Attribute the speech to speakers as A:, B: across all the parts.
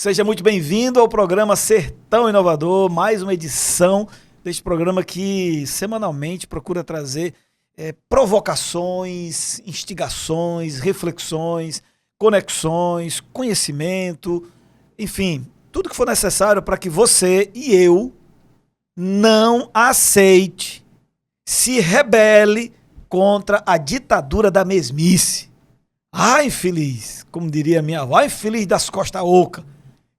A: Seja muito bem-vindo ao programa Sertão Inovador, mais uma edição deste programa que semanalmente procura trazer provocações, instigações, reflexões, conexões, conhecimento, enfim, tudo que for necessário para que você e eu não aceite, se rebele contra a ditadura da mesmice. Ai, infeliz, como diria minha avó, ai, infeliz das costas ocas,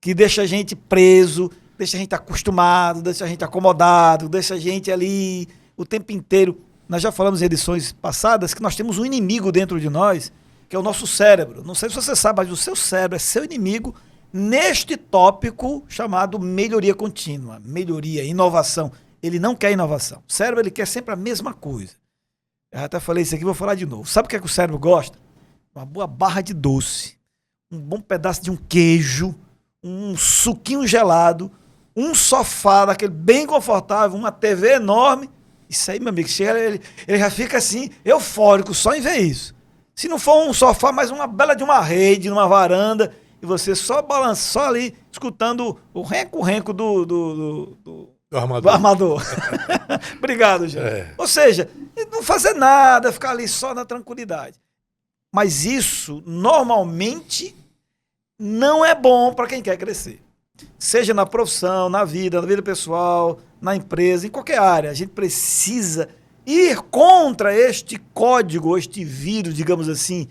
A: que deixa a gente preso, deixa a gente acostumado, deixa a gente acomodado, deixa a gente ali o tempo inteiro. Nós já falamos em edições passadas que nós temos um inimigo dentro de nós, que é o nosso cérebro. Não sei se você sabe, mas o seu cérebro é seu inimigo neste tópico chamado melhoria contínua, melhoria, inovação. Ele não quer inovação. O cérebro ele quer sempre a mesma coisa. Eu até falei isso aqui, vou falar de novo. Sabe o que é que o cérebro gosta? Uma boa barra de doce, um bom pedaço de um queijo, um suquinho gelado, um sofá daquele bem confortável, uma TV enorme. Isso aí, meu amigo, chega, ele já fica assim, eufórico só em ver isso. Se não for um sofá, mas uma bela de uma rede, numa varanda, e você só balança, só ali, escutando o renco do armador. Obrigado, gente. Ou seja, não fazer nada, ficar ali só na tranquilidade. Mas isso, normalmente, não é bom para quem quer crescer. Seja na profissão, na vida pessoal, na empresa, em qualquer área. A gente precisa ir contra este código, este vírus, digamos assim,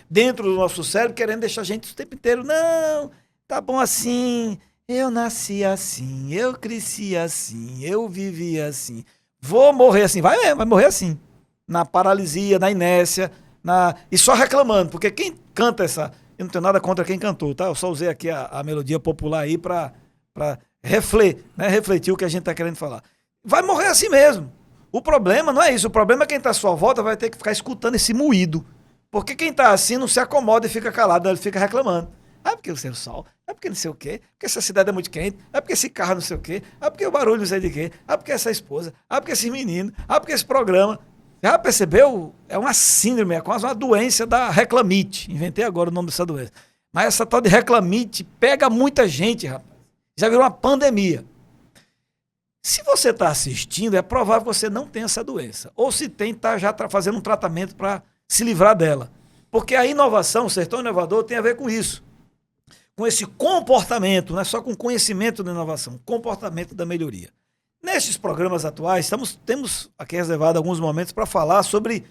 A: dentro do nosso cérebro, querendo deixar a gente o tempo inteiro. Não, tá bom assim, eu nasci assim, eu cresci assim, eu vivi assim. Vou morrer assim, vai morrer assim. Na paralisia, na inércia, e só reclamando, porque quem canta essa... Eu não tenho nada contra quem cantou, tá? Eu só usei aqui a melodia popular aí para refletir o que a gente está querendo falar. Vai morrer assim mesmo. O problema não é isso. O problema é que quem está à sua volta vai ter que ficar escutando esse moído. Porque quem está assim não se acomoda e fica calado, ele fica reclamando. Ah, porque o seu sol, é porque não sei o quê, porque essa cidade é muito quente, é porque esse carro não sei o quê, é porque o barulho não sei de quê, é porque essa esposa, é porque esse menino, é porque esse programa... Já percebeu? É uma síndrome, é quase uma doença da reclamite. Inventei agora o nome dessa doença. Mas essa tal de reclamite pega muita gente, rapaz. Já virou uma pandemia. Se você está assistindo, é provável que você não tenha essa doença. Ou se tem, está já fazendo um tratamento para se livrar dela. Porque a inovação, o Sertão Inovador, tem a ver com isso. Com esse comportamento, não é só com conhecimento da inovação, comportamento da melhoria. Nestes programas atuais, temos aqui reservado alguns momentos para falar sobre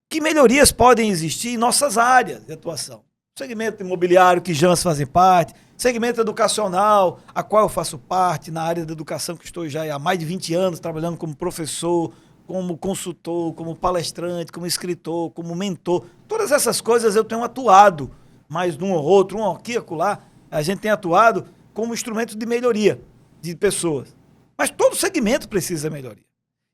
A: que melhorias podem existir em nossas áreas de atuação. Segmento imobiliário, que Jans fazem parte, segmento educacional, a qual eu faço parte, na área da educação que estou já há mais de 20 anos, trabalhando como professor, como consultor, como palestrante, como escritor, como mentor. Todas essas coisas eu tenho atuado, mais num ou outro, um aqui, acolá, a gente tem atuado como instrumento de melhoria de pessoas. Mas todo segmento precisa de melhoria.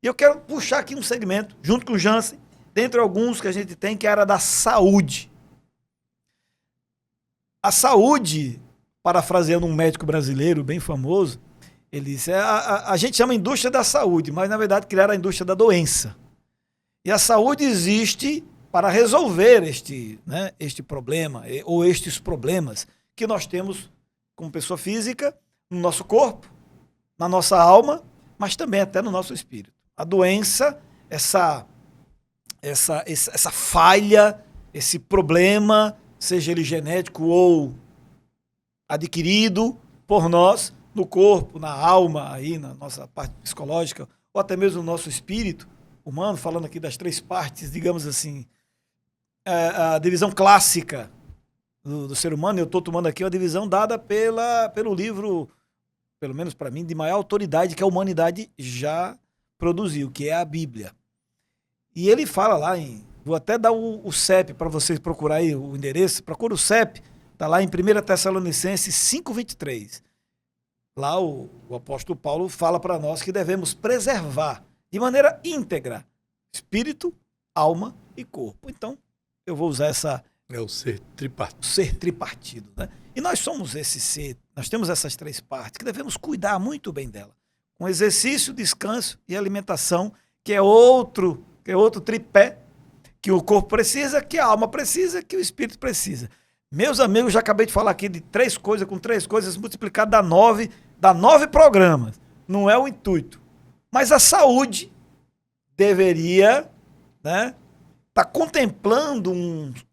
A: E eu quero puxar aqui um segmento, junto com o Jansen, dentre alguns que a gente tem, que é a área da saúde. A saúde, parafraseando um médico brasileiro bem famoso, ele disse, a gente chama indústria da saúde, mas na verdade criaram a indústria da doença. E a saúde existe para resolver este problema, ou estes problemas que nós temos como pessoa física, no nosso corpo, na nossa alma, mas também até no nosso espírito. A doença, essa falha, esse problema, seja ele genético ou adquirido por nós, no corpo, na alma, aí, na nossa parte psicológica, ou até mesmo no nosso espírito humano, falando aqui das três partes, digamos assim, a divisão clássica do ser humano. Eu estou tomando aqui uma divisão dada pelo livro, pelo menos para mim, de maior autoridade que a humanidade já produziu, que é a Bíblia. E ele fala lá vou até dar o CEP para vocês procurar aí o endereço, procura o CEP, está lá em 1 Tessalonicenses 5:23. Lá o apóstolo Paulo fala para nós que devemos preservar de maneira íntegra espírito, alma e corpo. Então, eu vou usar
B: o ser tripartido.
A: O ser tripartido, né? E nós somos esse ser, nós temos essas três partes que devemos cuidar muito bem dela. Com exercício, descanso e alimentação, que é outro tripé que o corpo precisa, que a alma precisa, que o espírito precisa. Meus amigos, já acabei de falar aqui de 3 coisas com 3 coisas multiplicado dá 9 programas. Não é o intuito. Mas a saúde deveria, né, tá contemplando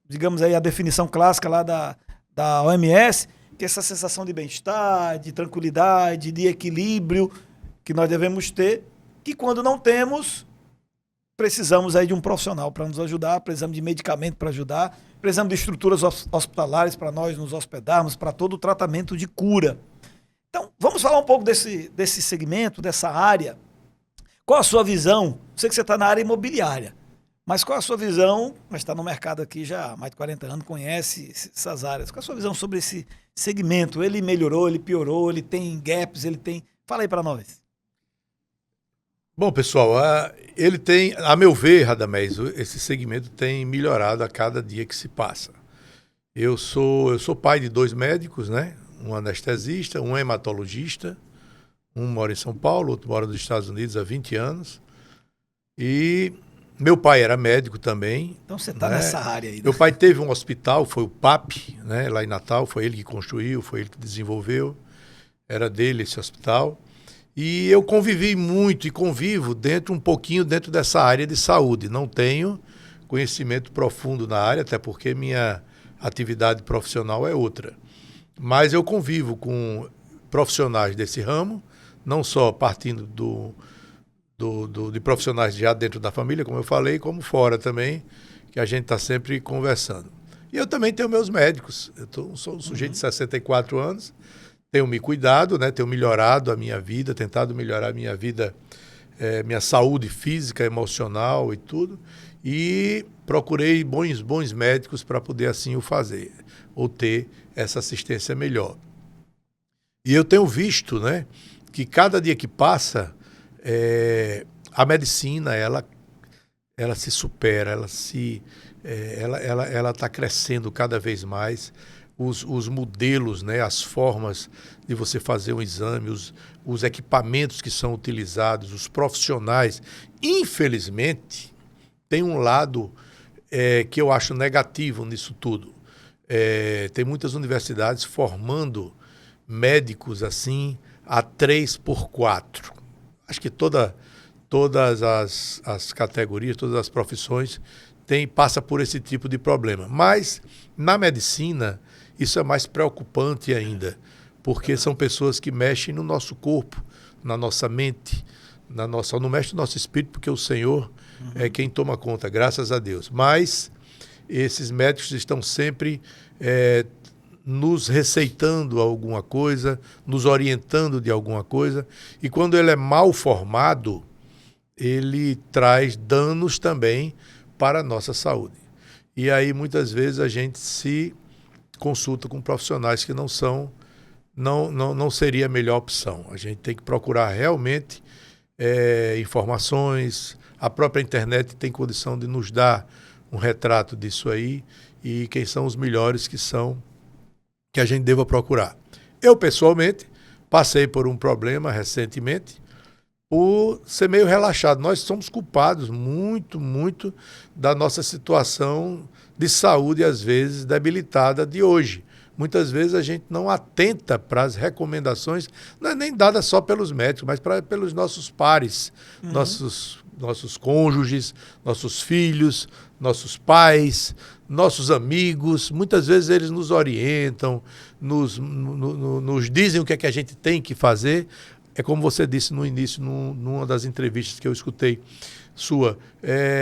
A: digamos aí, a definição clássica lá da OMS, que é essa sensação de bem-estar, de tranquilidade, de equilíbrio que nós devemos ter, que quando não temos, precisamos aí de um profissional para nos ajudar, precisamos de medicamento para ajudar, precisamos de estruturas hospitalares para nós nos hospedarmos, para todo o tratamento de cura. Então, vamos falar um pouco desse segmento, dessa área. Qual a sua visão? Sei que você está na área imobiliária, mas qual a sua visão? Mas está no mercado aqui já há mais de 40 anos, conhece essas áreas. Qual a sua visão sobre esse segmento? Ele melhorou, ele piorou, ele tem gaps, ele tem... Fala aí para nós.
B: Bom, pessoal, ele tem, a meu ver, Radamés, esse segmento tem melhorado a cada dia que se passa. Eu sou pai de 2 médicos, né? Um anestesista, um hematologista. Um mora em São Paulo, outro mora nos Estados Unidos há 20 anos. E meu pai era médico também.
A: Então você está, né, nessa área aí. Né?
B: Meu pai teve um hospital, foi o PAP, né, lá em Natal. Foi ele que construiu, foi ele que desenvolveu. Era dele esse hospital. E eu convivi muito e convivo um pouquinho dentro dessa área de saúde. Não tenho conhecimento profundo na área, até porque minha atividade profissional é outra. Mas eu convivo com profissionais desse ramo, não só partindo de profissionais já dentro da família, como eu falei, como fora também, que a gente está sempre conversando. E eu também tenho meus médicos. Eu sou um sujeito de 64 anos, tenho me cuidado, né? Tenho melhorado a minha vida, tentado melhorar a minha vida, minha saúde física, emocional e tudo, e procurei bons médicos para poder assim o fazer, ou ter essa assistência melhor. E eu tenho visto, né, que cada dia que passa, a medicina, ela se supera, ela está crescendo cada vez mais. Os modelos, né, as formas de você fazer um exame, os equipamentos que são utilizados, os profissionais, infelizmente, tem um lado que eu acho negativo nisso tudo. Tem muitas universidades formando médicos assim a 3x4. Acho que todas as categorias, todas as profissões passa por esse tipo de problema. Mas na medicina isso é mais preocupante ainda, porque são pessoas que mexem no nosso corpo, na nossa mente, não mexe no nosso espírito, porque o Senhor é quem toma conta, graças a Deus. Mas esses médicos estão sempre nos receitando alguma coisa, nos orientando de alguma coisa, e quando ele é mal formado, ele traz danos também para a nossa saúde. E aí, muitas vezes, a gente se consulta com profissionais que não seria a melhor opção. A gente tem que procurar realmente informações. A própria internet tem condição de nos dar um retrato disso aí, e quem são os melhores que a gente deva procurar. Eu, pessoalmente, passei por um problema recentemente por ser meio relaxado. Nós somos culpados muito, muito da nossa situação de saúde, às vezes, debilitada de hoje. Muitas vezes a gente não atenta para as recomendações, não é nem dadas só pelos médicos, mas pelos nossos pares, nossos cônjuges, nossos filhos, nossos pais, nossos amigos. Muitas vezes eles nos orientam, nos dizem o que é que a gente tem que fazer. É como você disse no início, numa das entrevistas que eu escutei sua.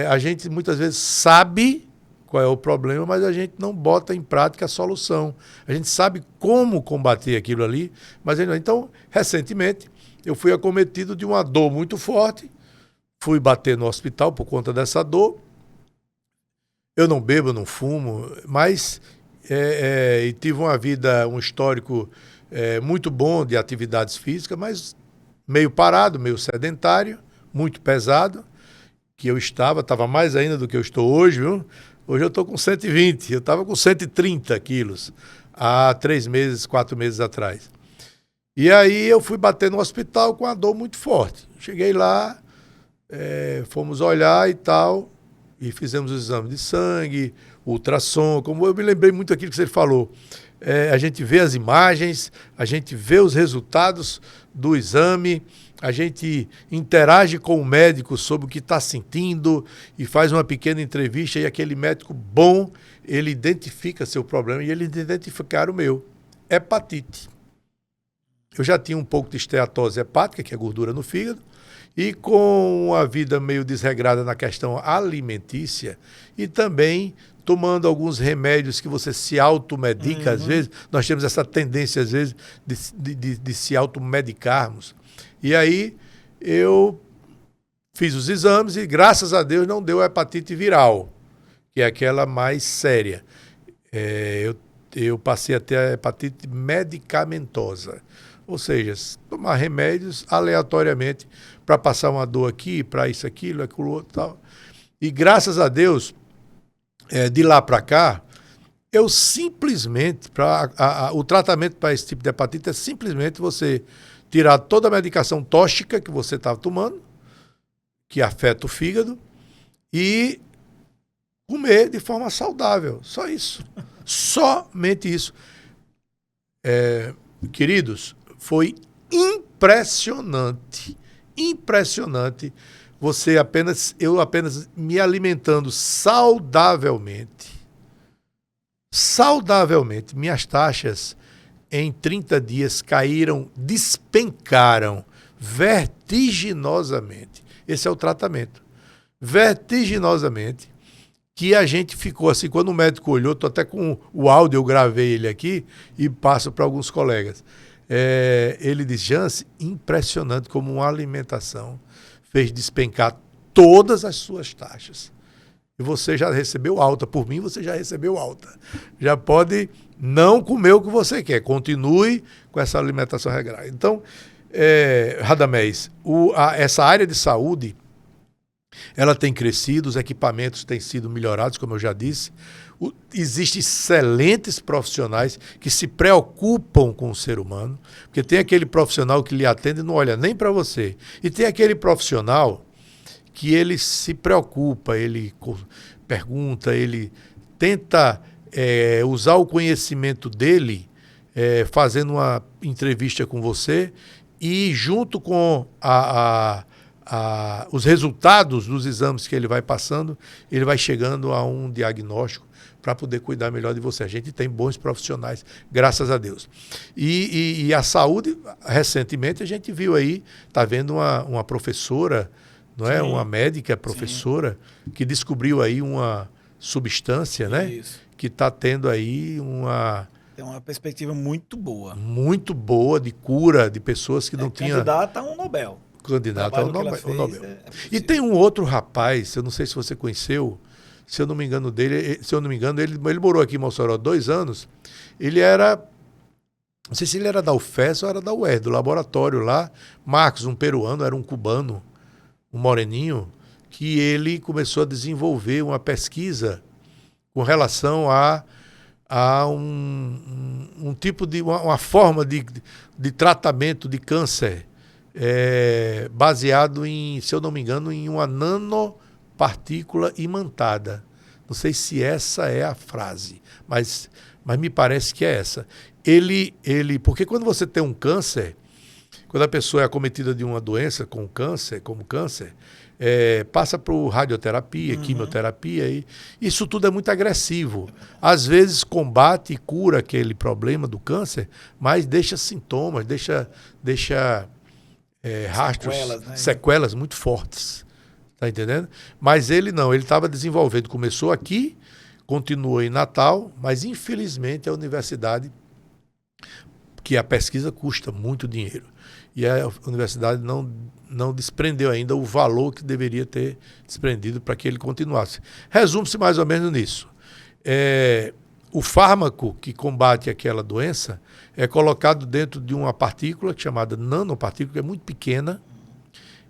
B: A gente muitas vezes sabe qual é o problema, mas a gente não bota em prática a solução. A gente sabe como combater aquilo ali, mas então, recentemente, eu fui acometido de uma dor muito forte, fui bater no hospital por conta dessa dor. Eu não bebo, não fumo, mas e tive uma vida, um histórico muito bom de atividades físicas, mas meio parado, meio sedentário, muito pesado, que eu estava mais ainda do que eu estou hoje, viu? Hoje eu estou com 120, eu estava com 130 quilos há 3 meses, 4 meses atrás. E aí eu fui bater no hospital com a dor muito forte. Cheguei lá, fomos olhar e tal, e fizemos os exames de sangue, ultrassom, como eu me lembrei muito daquilo que você falou. A gente vê as imagens, a gente vê os resultados do exame, a gente interage com o médico sobre o que está sentindo e faz uma pequena entrevista, e aquele médico bom, ele identifica seu problema e ele identificar o meu. Hepatite. Eu já tinha um pouco de esteatose hepática, que é gordura no fígado, e com a vida meio desregrada na questão alimentícia e também tomando alguns remédios que você se automedica, às vezes. Nós temos essa tendência, às vezes, de se automedicarmos. E aí eu fiz os exames e, graças a Deus, não deu hepatite viral, que é aquela mais séria. Eu passei a ter a hepatite medicamentosa. Ou seja, tomar remédios aleatoriamente para passar uma dor aqui, para isso, aquilo, aquilo outro, tal. E graças a Deus, de lá para cá, eu simplesmente, o tratamento para esse tipo de hepatite é simplesmente você tirar toda a medicação tóxica que você estava tomando, que afeta o fígado, e comer de forma saudável. Só isso. Somente isso. Queridos, foi impressionante eu apenas me alimentando saudavelmente, minhas taxas em 30 dias despencaram vertiginosamente. Esse é o tratamento. Vertiginosamente, que a gente ficou assim, quando o médico olhou, estou até com o áudio, eu gravei ele aqui e passo para alguns colegas. Ele disse: Jance, impressionante como uma alimentação fez despencar todas as suas taxas. E você já recebeu alta. Por mim, você já recebeu alta. Já pode não comer o que você quer. Continue com essa alimentação regrada. Então, Radamés, essa área de saúde, ela tem crescido, os equipamentos têm sido melhorados, como eu já disse. Existem excelentes profissionais que se preocupam com o ser humano, porque tem aquele profissional que lhe atende e não olha nem para você. E tem aquele profissional que ele se preocupa, ele pergunta, ele tenta usar o conhecimento dele, fazendo uma entrevista com você, e junto com os resultados dos exames que ele vai passando, ele vai chegando a um diagnóstico para poder cuidar melhor de você. A gente tem bons profissionais, graças a Deus. E a saúde, recentemente, a gente viu aí, está vendo uma professora, não é? Uma médica professora, que descobriu aí uma substância, né? Que está tendo aí
A: tem uma perspectiva muito boa.
B: Muito boa de cura de pessoas que não tinham...
A: Candidata a um Nobel.
B: Candidata a um Nobel. E tem um outro rapaz, eu não sei se você conheceu, se eu não me engano, ele morou aqui em Mossoró 2 anos. Ele era, não sei se ele era da UFES ou era da UER, do laboratório lá. Marcos, um peruano, era um cubano, um moreninho, que ele começou a desenvolver uma pesquisa com relação a um tipo de, uma forma de tratamento de câncer, baseado em, se eu não me engano, em uma nanopartícula imantada. Não sei se essa é a frase, mas me parece que é essa. Porque quando você tem um câncer, quando a pessoa é acometida de uma doença como câncer, passa por radioterapia, quimioterapia, e isso tudo é muito agressivo. Às vezes combate e cura aquele problema do câncer, mas deixa sintomas, deixa rastros, sequelas muito fortes. Tá entendendo? Mas ele não, ele estava desenvolvendo, começou aqui, continuou em Natal, mas infelizmente a universidade, que a pesquisa custa muito dinheiro, e a universidade não desprendeu ainda o valor que deveria ter desprendido para que ele continuasse. Resume-se mais ou menos nisso. O fármaco que combate aquela doença é colocado dentro de uma partícula chamada nanopartícula, que é muito pequena,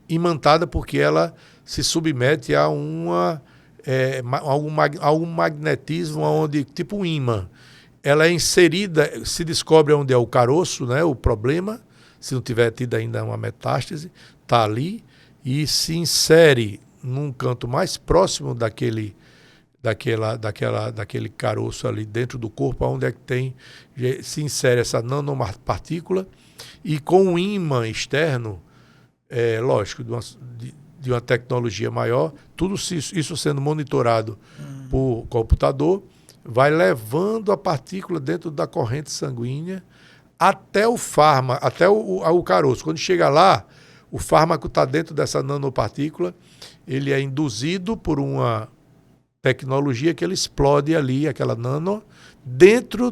B: imantada porque ela se submete a algum magnetismo, onde, tipo um ímã. Ela é inserida, se descobre onde é o caroço, né, o problema, se não tiver tido ainda uma metástase, está ali, e se insere num canto mais próximo daquele caroço ali dentro do corpo, onde é que se insere essa nanopartícula, e com um ímã externo, lógico, de uma tecnologia maior, tudo isso sendo monitorado por computador, vai levando a partícula dentro da corrente sanguínea até o fármaco, até o caroço. Quando chega lá, o fármaco está dentro dessa nanopartícula, ele é induzido por uma tecnologia que ele explode ali, aquela nano, dentro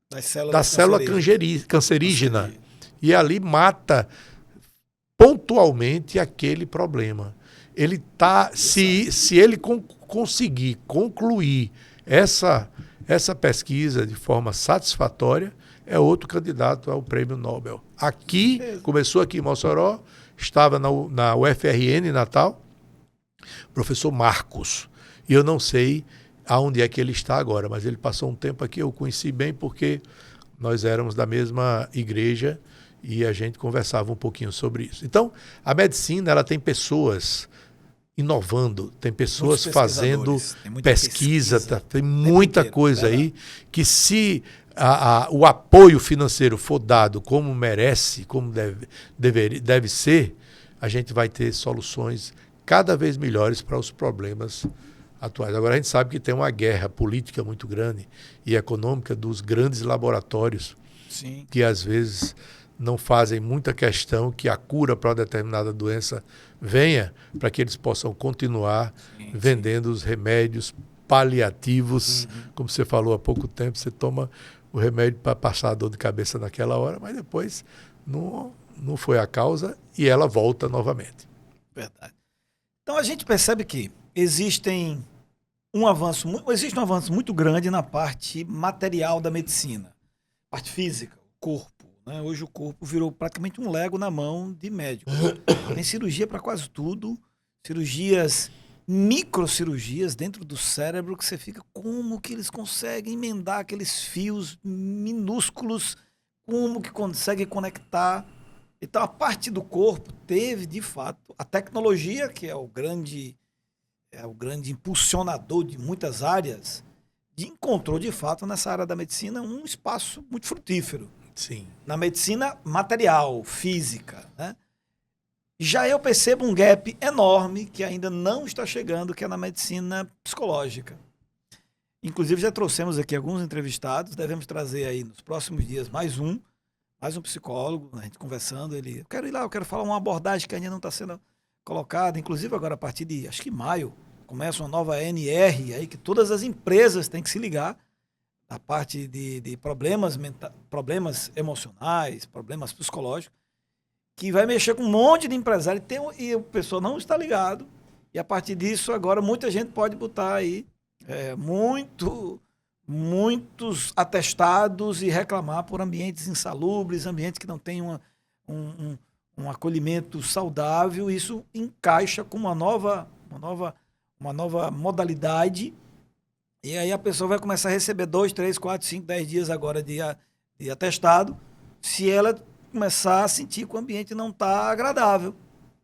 B: da célula cancerígena. E ali mata pontualmente aquele problema. Ele tá, se ele conseguir concluir essa pesquisa de forma satisfatória, é outro candidato ao prêmio Nobel. Começou aqui em Mossoró, estava na UFRN, Natal, professor Marcos. E eu não sei aonde é que ele está agora, mas ele passou um tempo aqui, eu conheci bem porque nós éramos da mesma igreja e a gente conversava um pouquinho sobre isso. Então, a medicina, ela tem pessoas inovando, tem pessoas fazendo pesquisa, tem muita coisa aí que, se o apoio financeiro for dado como merece, como deve ser, a gente vai ter soluções cada vez melhores para os problemas atuais. Agora, a gente sabe que tem uma guerra política muito grande e econômica dos grandes laboratórios, sim, que às vezes não fazem muita questão que a cura para uma determinada doença venha, para que eles possam continuar vendendo os remédios paliativos. Como você falou há pouco tempo, você toma o remédio para passar a dor de cabeça naquela hora, mas depois não foi a causa e ela volta novamente.
A: Verdade. Então a gente percebe que existe um avanço muito grande na parte material da medicina, parte física, o corpo. Né? Hoje o corpo virou praticamente um lego na mão de médico. Tem cirurgia para quase tudo, cirurgias, microcirurgias dentro do cérebro, que você fica, como que eles conseguem emendar aqueles fios minúsculos, como que conseguem conectar. Então a parte do corpo teve, de fato, a tecnologia, que é o grande impulsionador de muitas áreas, encontrou, de fato, nessa área da medicina um espaço muito frutífero.
B: Sim.
A: Na medicina material, física, né? Já eu percebo um gap enorme que ainda não está chegando, que é na medicina psicológica. Inclusive, já trouxemos aqui alguns entrevistados, devemos trazer aí nos próximos dias mais um psicólogo, a gente conversando, eu quero ir lá, eu quero falar uma abordagem que ainda não está sendo colocada, inclusive agora a partir de, acho que maio, começa uma nova ANR aí, que todas as empresas têm que se ligar, a parte de problemas emocionais, problemas psicológicos, que vai mexer com um monte de empresário e o pessoal não está ligado. E a partir disso, agora, muita gente pode botar aí muitos atestados e reclamar por ambientes insalubres, ambientes que não têm um acolhimento saudável. Isso encaixa com uma nova modalidade. E aí a pessoa vai começar a receber 2, 3, 4, 5, 10 dias agora de atestado, se ela começar a sentir que o ambiente não está agradável.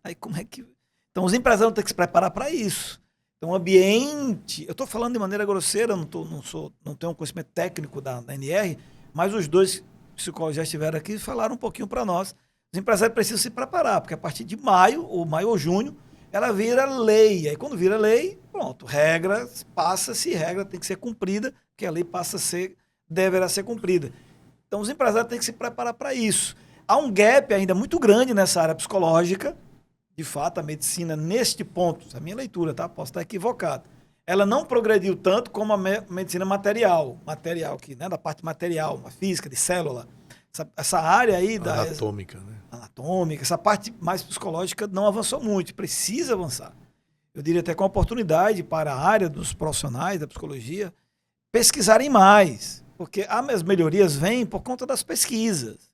A: Aí como é que... Então os empresários têm que se preparar para isso. Então o ambiente... Eu estou falando de maneira grosseira, não tenho um conhecimento técnico da NR, mas os dois psicólogos já estiveram aqui e falaram um pouquinho para nós. Os empresários precisam se preparar, porque a partir de maio ou junho, ela vira lei. Aí quando vira lei, pronto, regra tem que ser cumprida, que a lei deverá ser cumprida. Então os empresários têm que se preparar para isso. Há um gap ainda muito grande nessa área psicológica. De fato, a medicina, neste ponto, a minha leitura, tá? Posso estar equivocado. Ela não progrediu tanto como a medicina material que, né, da parte material, uma física, de célula. Essa área aí
B: anatômica, né?
A: Anatômica, essa parte mais psicológica não avançou muito, precisa avançar. Eu diria até com oportunidade para a área dos profissionais da psicologia pesquisarem mais, porque as melhorias vêm por conta das pesquisas.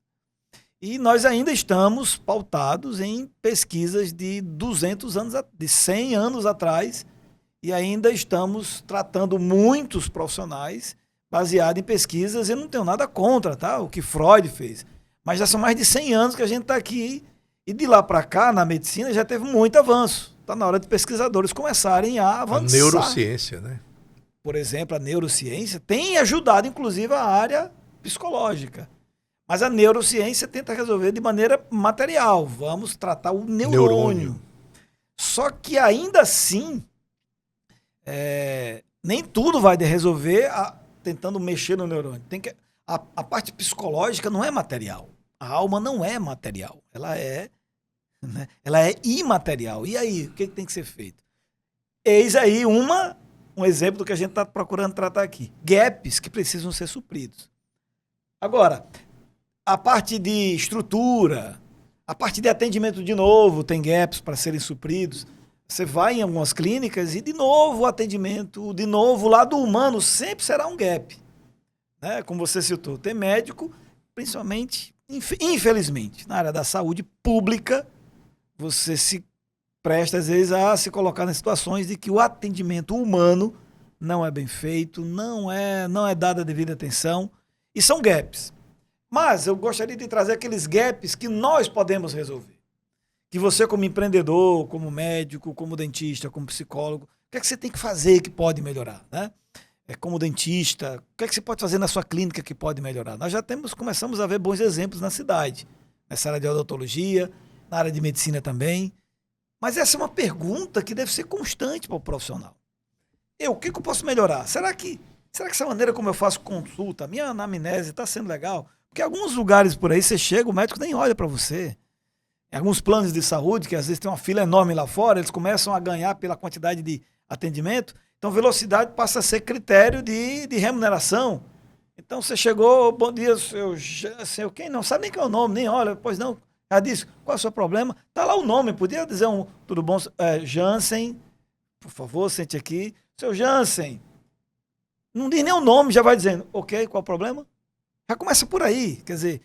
A: E nós ainda estamos pautados em pesquisas de 200 anos, de 100 anos atrás, e ainda estamos tratando muitos profissionais baseado em pesquisas. Eu não tenho nada contra, tá? O que Freud fez. Mas já são mais de 100 anos que a gente está aqui E de lá para cá, na medicina, já teve muito avanço. Está na hora de pesquisadores começarem a avançar.
B: A neurociência, né?
A: Por exemplo, a neurociência tem ajudado, inclusive, a área psicológica. Mas a neurociência tenta resolver de maneira material. Vamos tratar o neurônio. Só que ainda assim, nem tudo vai resolver tentando mexer no neurônio. A parte psicológica não é material. A alma não é material. Ela é imaterial. E aí, o que tem que ser feito? Eis aí um exemplo do que a gente está procurando tratar aqui. Gaps que precisam ser supridos. Agora, a parte de estrutura, a parte de atendimento de novo, tem gaps para serem supridos. Você vai em algumas clínicas e, de novo, o atendimento, de novo, o lado humano sempre será um gap. Né? Como você citou, tem médico, principalmente, infelizmente, na área da saúde pública, você se presta, às vezes, a se colocar em situações de que o atendimento humano não é bem feito, não é dada a devida atenção, e são gaps. Mas eu gostaria de trazer aqueles gaps que nós podemos resolver. Que você, como empreendedor, como médico, como dentista, como psicólogo, o que é que você tem que fazer que pode melhorar, né? Como dentista, o que é que você pode fazer na sua clínica que pode melhorar? Nós já começamos a ver bons exemplos na cidade, nessa área de odontologia, na área de medicina também. Mas essa é uma pergunta que deve ser constante para o profissional. O que eu posso melhorar? Será que essa maneira como eu faço consulta, a minha anamnese está sendo legal? Porque em alguns lugares por aí você chega, o médico nem olha para você. Em alguns planos de saúde, que às vezes tem uma fila enorme lá fora, eles começam a ganhar pela quantidade de atendimento. Então, velocidade passa a ser critério de remuneração. Então, você chegou, bom dia, seu quem não sabe nem qual é o nome, nem olha, pois não. Já disse, qual é o seu problema? Está lá o nome, podia dizer tudo bom, Jansen, por favor, sente aqui. Seu Jansen, não diz nem o nome, já vai dizendo, ok, qual é o problema? Já começa por aí, quer dizer,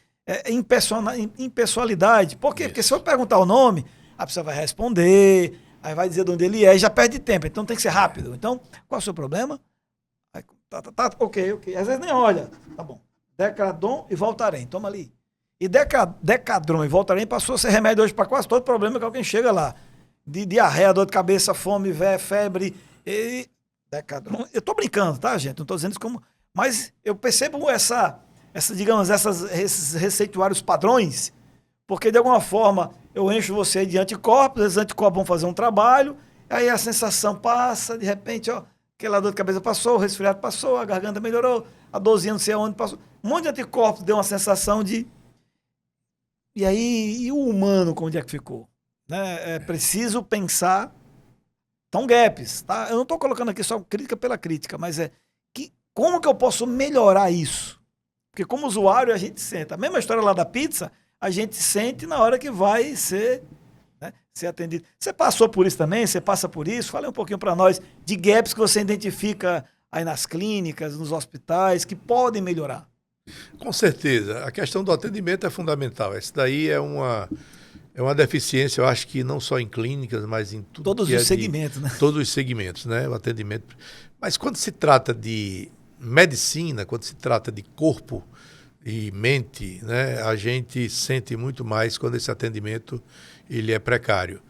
A: impessoalidade. Por quê? Porque se eu perguntar o nome, a pessoa vai responder, aí vai dizer de onde ele é e já perde tempo. Então tem que ser rápido. Então, qual é o seu problema? Aí, ok. Às vezes nem olha. Tá bom. Decadron e Voltaren, toma ali. E Decadron e Voltaren passou a ser remédio hoje para quase todo problema que alguém chega lá. De diarreia, dor de cabeça, fome, febre. E Decadron. Eu tô brincando, tá, gente? Não tô dizendo isso como... Mas eu percebo esses receituários padrões, porque de alguma forma eu encho você de anticorpos, esses anticorpos vão fazer um trabalho, aí a sensação passa, de repente, aquela dor de cabeça passou, o resfriado passou, a garganta melhorou, a dorzinha não sei aonde passou, um monte de anticorpos deu uma sensação de... E aí, e o humano, onde é que ficou? Né? É preciso pensar, então gaps, tá? Eu não estou colocando aqui só crítica pela crítica, mas como que eu posso melhorar isso? Porque como usuário a gente sente. A mesma história lá da pizza, a gente sente na hora que vai ser atendido. Você passou por isso também? Você passa por isso? Fala um pouquinho para nós de gaps que você identifica aí nas clínicas, nos hospitais, que podem melhorar.
B: Com certeza. A questão do atendimento é fundamental. Essa daí é uma deficiência, eu acho que não só em clínicas, mas em tudo.
A: Todos os segmentos, né?
B: Todos os segmentos, né? O atendimento. Mas quando se trata de medicina, quando se trata de corpo e mente, né, a gente sente muito mais quando esse atendimento ele é precário.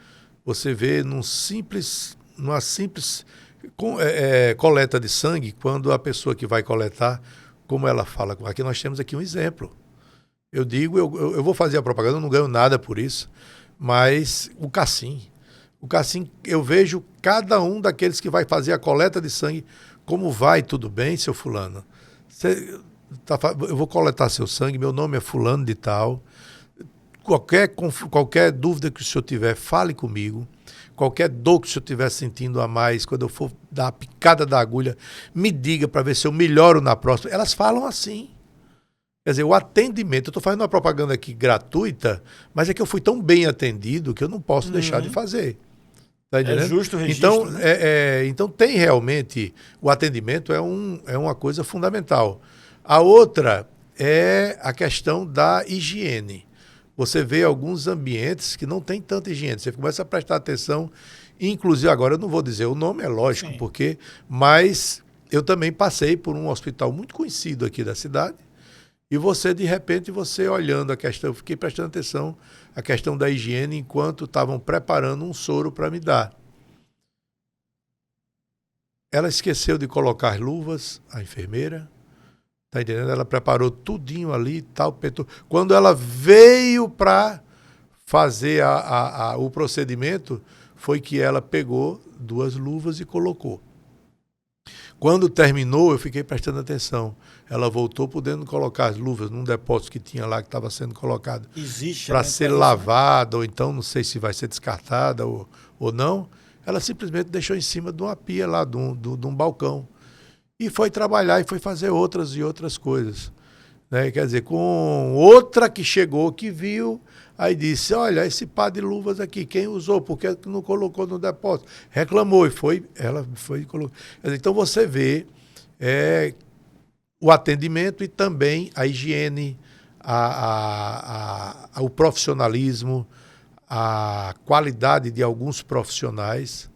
B: Você vê numa simples coleta de sangue, quando a pessoa que vai coletar, como ela fala, aqui nós temos aqui um exemplo. Eu digo, eu vou fazer a propaganda, eu não ganho nada por isso, mas o Cassim, eu vejo cada um daqueles que vai fazer a coleta de sangue. Como vai? Tudo bem, seu fulano? Eu vou coletar seu sangue, meu nome é fulano de tal. Qualquer dúvida que o senhor tiver, fale comigo. Qualquer dor que o senhor estiver sentindo a mais, quando eu for dar a picada da agulha, me diga para ver se eu melhoro na próxima. Elas falam assim. Quer dizer, o atendimento, eu estou fazendo uma propaganda aqui gratuita, mas é que eu fui tão bem atendido que eu não posso deixar de fazer. Tá entendendo?
A: É justo o registro,
B: então,
A: né?
B: Então tem realmente, o atendimento é uma coisa fundamental. A outra é a questão da higiene. Você vê alguns ambientes que não tem tanta higiene. Você começa a prestar atenção, inclusive agora eu não vou dizer o nome, é lógico, mas eu também passei por um hospital muito conhecido aqui da cidade E você, de repente, você olhando a questão, eu fiquei prestando atenção à questão da higiene enquanto estavam preparando um soro para me dar. Ela esqueceu de colocar luvas, a enfermeira, tá entendendo? Ela preparou tudinho ali e tal. Quando ela veio para fazer o procedimento, foi que ela pegou 2 luvas e colocou. Quando terminou, eu fiquei prestando atenção. Ela voltou podendo colocar as luvas num depósito que tinha lá, que estava sendo colocado para ser lavada, ou então não sei se vai ser descartada ou não. Ela simplesmente deixou em cima de uma pia lá, de um balcão. E foi trabalhar e foi fazer outras e outras coisas. Né? Quer dizer, com outra que chegou, que viu, aí disse, olha, esse par de luvas aqui, quem usou? Por que não colocou no depósito? Reclamou e ela foi e colocou. Então você vê o atendimento e também a higiene, o profissionalismo, a qualidade de alguns profissionais.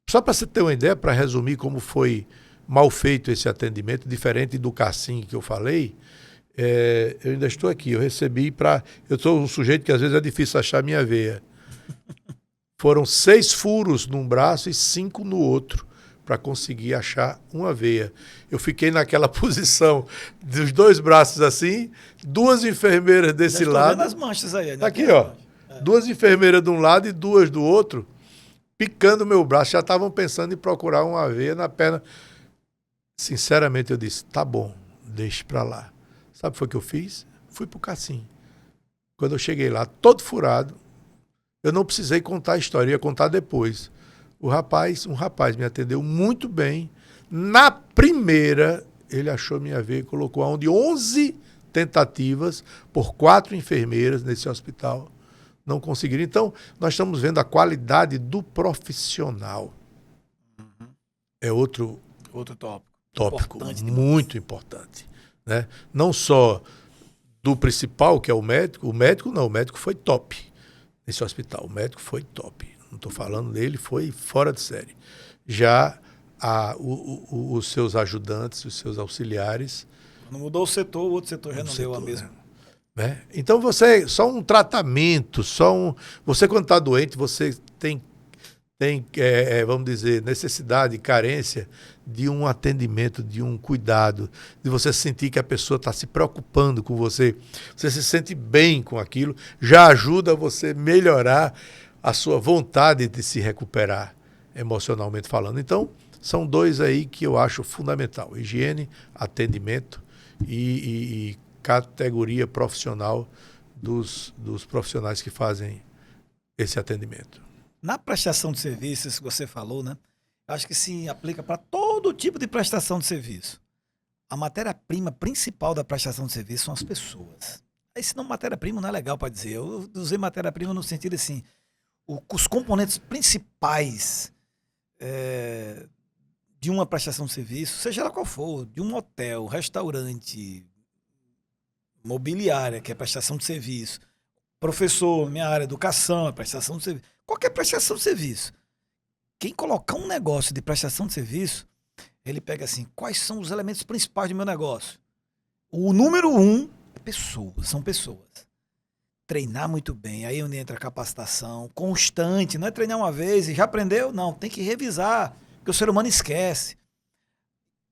B: Só para você ter uma ideia, para resumir como foi mal feito esse atendimento, diferente do Cassim que eu falei, eu ainda estou aqui, eu recebi eu sou um sujeito que às vezes é difícil achar minha veia. Foram 6 furos num braço e 5 no outro, para conseguir achar uma veia. Eu fiquei naquela posição dos 2 braços assim, 2 enfermeiras desse lado.
A: Vendo as manchas aí, né?
B: Aqui, ó. 2 enfermeiras de um lado e 2 do outro, picando meu braço. Já estavam pensando em procurar uma veia na perna. Sinceramente, eu disse, tá bom, deixe pra lá. Sabe o que foi que eu fiz? Fui pro Cassim. Quando eu cheguei lá, todo furado, eu não precisei contar a história, ia contar depois. Um rapaz me atendeu muito bem. Na primeira, ele achou minha veia e colocou onde 11 tentativas por 4 enfermeiras nesse hospital. Não conseguiram. Então, nós estamos vendo a qualidade do profissional. É outro tópico muito importante. Né? Não só do principal, que é o médico. O médico foi top nesse hospital. O médico foi top. Não estou falando dele, foi fora de série. Já os seus ajudantes, os seus auxiliares...
A: Quando mudou o setor, o outro setor já não deu a mesma.
B: Né? Então, só um tratamento, você quando está doente, você tem vamos dizer, necessidade, carência de um atendimento, de um cuidado, de você sentir que a pessoa está se preocupando com você, você se sente bem com aquilo, já ajuda você a melhorar a sua vontade de se recuperar emocionalmente falando. Então, são 2 aí que eu acho fundamental: higiene, atendimento e categoria profissional dos profissionais que fazem esse atendimento.
A: Na prestação de serviços que você falou, né? Acho que se aplica para todo tipo de prestação de serviço. A matéria-prima principal da prestação de serviço são as pessoas. Aí, se não, matéria-prima não é legal para dizer. Eu usei matéria-prima no sentido assim, os componentes principais de uma prestação de serviço, seja ela qual for, de um hotel, restaurante, mobiliária, que é prestação de serviço, professor, minha área, educação, é prestação de serviço. Qualquer prestação de serviço. Quem colocar um negócio de prestação de serviço, ele pega assim, quais são os elementos principais do meu negócio? O número 1 é pessoas, são pessoas. Treinar muito bem, aí onde entra a capacitação, constante, não é treinar uma vez e já aprendeu, não, tem que revisar, porque o ser humano esquece.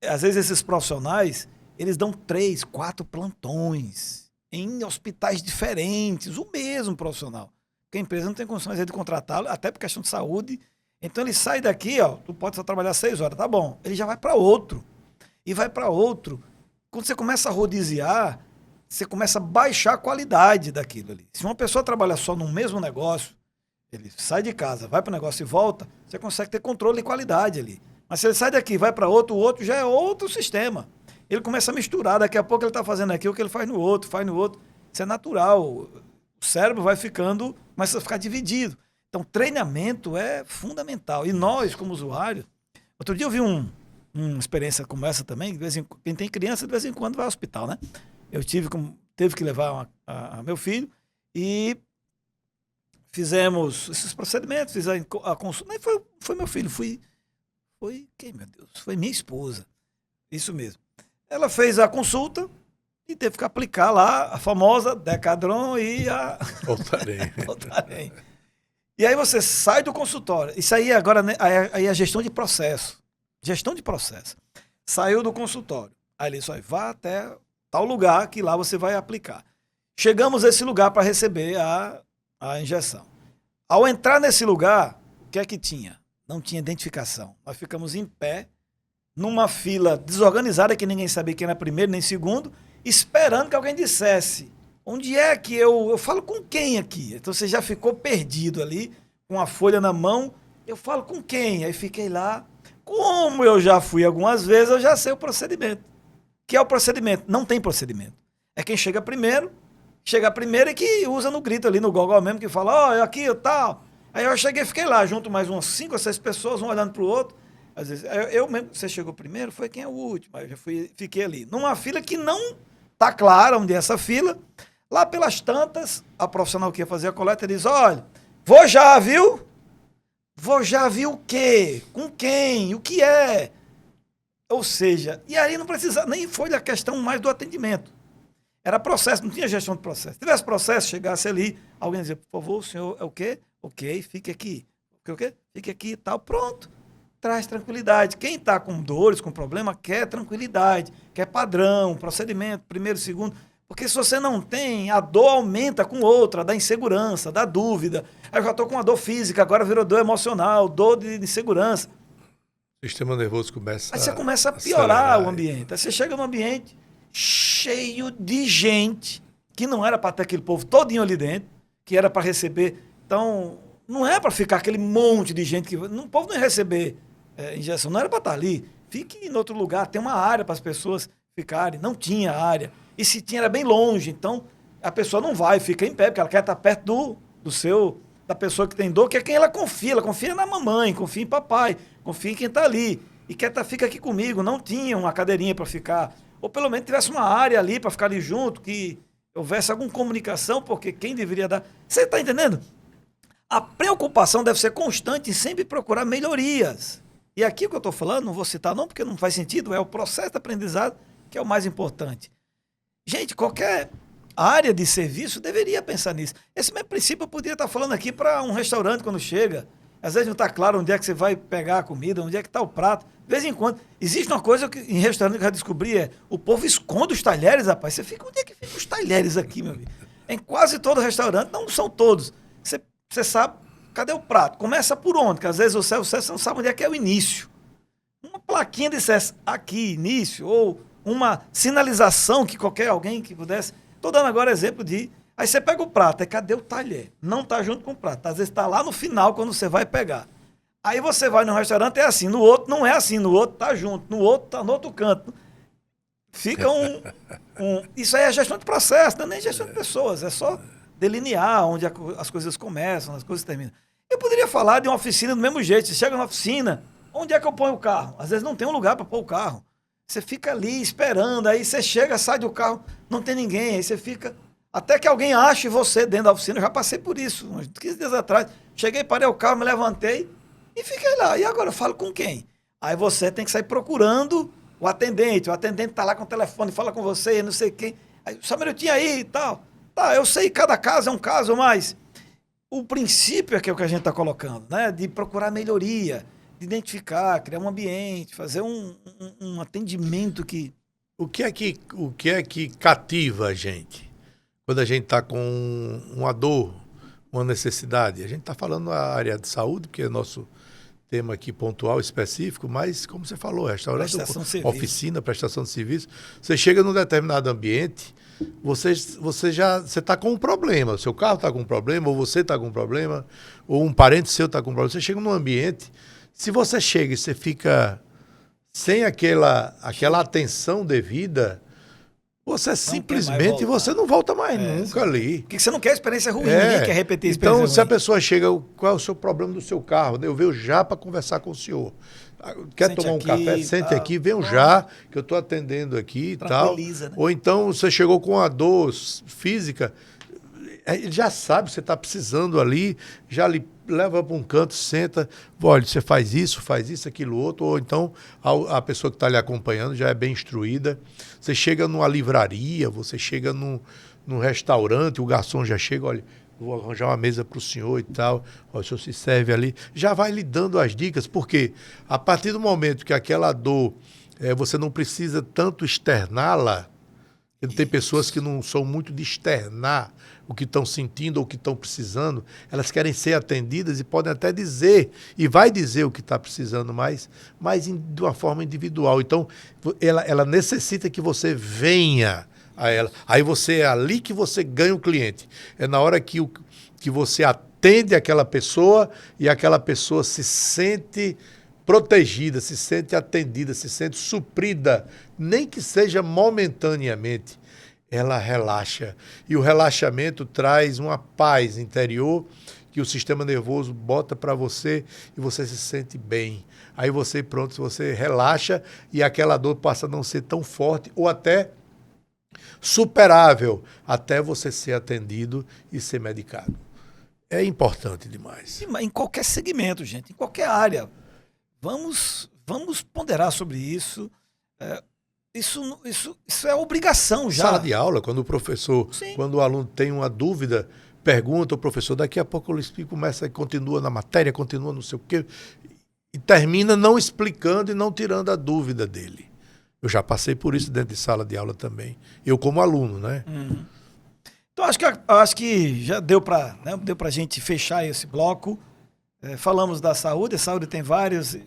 A: Às vezes esses profissionais, eles dão 3, 4 plantões em hospitais diferentes, o mesmo profissional. Porque a empresa não tem condições de contratá-lo, até por questão de saúde. Então ele sai daqui, ó, tu pode só trabalhar 6 horas, tá bom. Ele já vai para outro. E vai para outro. Quando você começa a rodiziar, você começa a baixar a qualidade daquilo ali. Se uma pessoa trabalha só no mesmo negócio, ele sai de casa, vai para o negócio e volta, você consegue ter controle de qualidade ali. Mas se ele sai daqui e vai para outro, o outro já é outro sistema. Ele começa a misturar, daqui a pouco ele está fazendo aqui o que ele faz no outro. Isso é natural. O cérebro vai ficando, começa a ficar dividido. Então, treinamento é fundamental. E nós, como usuários... Outro dia eu vi uma experiência como essa também. Quem tem criança, de vez em quando vai ao hospital, né? Eu teve que levar a meu filho e fizemos esses procedimentos, fiz a consulta. Nem foi meu filho, foi quem, meu Deus? Foi minha esposa. Isso mesmo. Ela fez a consulta e teve que aplicar lá a famosa Decadron e a
B: Voltarei.
A: Voltarem. E aí você sai do consultório. Isso aí agora, né, aí é gestão de processo. Gestão de processo. Saiu do consultório. Aí ele só vá até tal lugar que lá você vai aplicar. Chegamos a esse lugar para receber a injeção. Ao entrar nesse lugar, o que é que tinha? Não tinha identificação. Nós ficamos em pé, numa fila desorganizada, que ninguém sabia quem era primeiro nem segundo, esperando que alguém dissesse: onde é que eu falo com quem aqui? Então você já ficou perdido ali, com a folha na mão. Eu falo com quem? Aí fiquei lá. Como eu já fui algumas vezes, eu já sei o procedimento. Que é o procedimento? Não tem procedimento. É quem chega primeiro e que usa no grito ali no Google mesmo, que fala: ó, aqui, tal. Aí eu cheguei e fiquei lá, junto mais umas 5 ou 6 pessoas, um olhando pro outro. Às vezes, eu mesmo, você chegou primeiro, foi quem é o último. Aí eu já fiquei ali. Numa fila que não tá clara onde é essa fila. Lá pelas tantas, a profissional que ia fazer a coleta diz: olha, vou já, viu? Vou já, viu o quê? Com quem? O que é? Ou seja, e aí não precisa, nem foi a questão mais do atendimento. Era processo, não tinha gestão de processo. Se tivesse processo, chegasse ali, alguém dizia: por favor, o senhor é o quê? Ok, fique aqui. O quê? Fique aqui e tal. Pronto. Traz tranquilidade. Quem está com dores, com problema, quer tranquilidade, quer padrão, procedimento, primeiro, segundo. Porque se você não tem, a dor aumenta com outra, da insegurança, da dúvida. Aí eu já estou com uma dor física, agora virou dor emocional, dor de insegurança.
B: O sistema nervoso começa
A: Aí você começa a piorar o ambiente. Aí você chega num ambiente cheio de gente, que não era para ter aquele povo todinho ali dentro, que era para receber. Então, não é para ficar aquele monte de gente que... o povo não ia receber injeção, não era para estar ali. Fique em outro lugar, tem uma área para as pessoas ficarem. Não tinha área. E se tinha, era bem longe. Então, a pessoa não vai, fica em pé, porque ela quer estar perto da pessoa que tem dor, que é quem ela confia. Ela confia na mamãe, confia em papai, confia em quem está ali. E fica aqui comigo. Não tinha uma cadeirinha para ficar. Ou pelo menos tivesse uma área ali para ficar ali junto, que houvesse alguma comunicação, porque quem deveria dar... Você está entendendo? A preocupação deve ser constante em sempre procurar melhorias. E aqui o que eu estou falando, não vou citar não, porque não faz sentido, é o processo de aprendizado que é o mais importante. Gente, qualquer área de serviço deveria pensar nisso. Esse mesmo princípio eu poderia estar falando aqui para um restaurante quando chega. Às vezes não está claro onde é que você vai pegar a comida, onde é que está o prato. De vez em quando. Existe uma coisa que em restaurante que eu já descobri, o povo esconde os talheres, rapaz. Você fica, onde é que ficam os talheres aqui, meu amigo? Em quase todo restaurante, não são todos. Você sabe, cadê o prato? Começa por onde? Porque às vezes você não sabe onde é que é o início. Uma plaquinha dissesse aqui, início, ou uma sinalização que alguém que pudesse. Estou dando agora exemplo de... Aí você pega o prato, aí cadê o talher? Não está junto com o prato. Às vezes está lá no final, quando você vai pegar. Aí você vai num restaurante, é assim. No outro não é assim. No outro está junto. No outro está no outro canto. Fica Isso aí é gestão de processo, não é nem gestão de pessoas. É só delinear onde as coisas começam, as coisas terminam. Eu poderia falar de uma oficina do mesmo jeito. Você chega na oficina, onde é que eu ponho o carro? Às vezes não tem um lugar para pôr o carro. Você fica ali esperando, aí você chega, sai do carro, não tem ninguém, aí você fica... Até que alguém ache você dentro da oficina. Eu já passei por isso, uns 15 dias atrás. Cheguei, parei o carro, me levantei e fiquei lá. E agora eu falo com quem? Aí você tem que sair procurando o atendente. O atendente está lá com o telefone, fala com você, não sei quem. Aí, só um minutinho aí e tal. Tá, eu sei, cada caso é um caso, mas o princípio é que é o que a gente está colocando, né? De procurar melhoria, de identificar, criar um ambiente, fazer um atendimento que...
B: O que é que cativa a gente? Quando a gente está com uma dor, uma necessidade. A gente está falando da área de saúde, porque é nosso tema aqui pontual, específico, mas, como você falou, restaurante, oficina, prestação de serviço. Você chega num determinado ambiente, você está com um problema. O seu carro está com um problema, ou você está com um problema, ou um parente seu está com um problema. Você chega num ambiente, se você chega e você fica sem aquela atenção devida... Você simplesmente não volta mais nunca ali.
A: Porque você não quer experiência ruim, ninguém quer repetir a experiência ruim.
B: Então, se a pessoa chega, qual é o seu problema do seu carro? Eu venho já para conversar com o senhor. Quer tomar um café? Sente aqui, venho já, que eu estou atendendo aqui e tal. Né? Ou então você chegou com uma dor física, ele já sabe, você está precisando ali, já lhe leva para um canto, senta, olha, você faz isso, aquilo outro, ou então a pessoa que está lhe acompanhando já é bem instruída. Você chega numa livraria, você chega num restaurante, o garçom já chega, olha, vou arranjar uma mesa para o senhor e tal, ó, o senhor se serve ali, já vai lhe dando as dicas, porque a partir do momento que aquela dor, você não precisa tanto externá-la, tem pessoas que não são muito de externar o que estão sentindo ou o que estão precisando, elas querem ser atendidas e podem até dizer, e vai dizer o que está precisando mais, mas de uma forma individual. Então, ela necessita que você venha a ela. Aí é ali que você ganha o cliente. É na hora que você atende aquela pessoa e aquela pessoa se sente protegida, se sente atendida, se sente suprida, nem que seja momentaneamente, ela relaxa. E o relaxamento traz uma paz interior que o sistema nervoso bota para você e você se sente bem. Aí você relaxa e aquela dor passa a não ser tão forte ou até superável até você ser atendido e ser medicado. É importante demais.
A: Em qualquer segmento, gente, em qualquer área. Vamos ponderar sobre isso. Isso é obrigação já.
B: Sala de aula, quando o professor,
A: Sim.
B: Quando o aluno tem uma dúvida, pergunta ao professor, daqui a pouco ele explica, começa e continua na matéria, continua não sei o quê, e termina não explicando e não tirando a dúvida dele. Eu já passei por isso dentro de sala de aula também. Eu como aluno, né?
A: Então, acho que já deu para a gente fechar esse bloco. Falamos da saúde. A saúde tem várias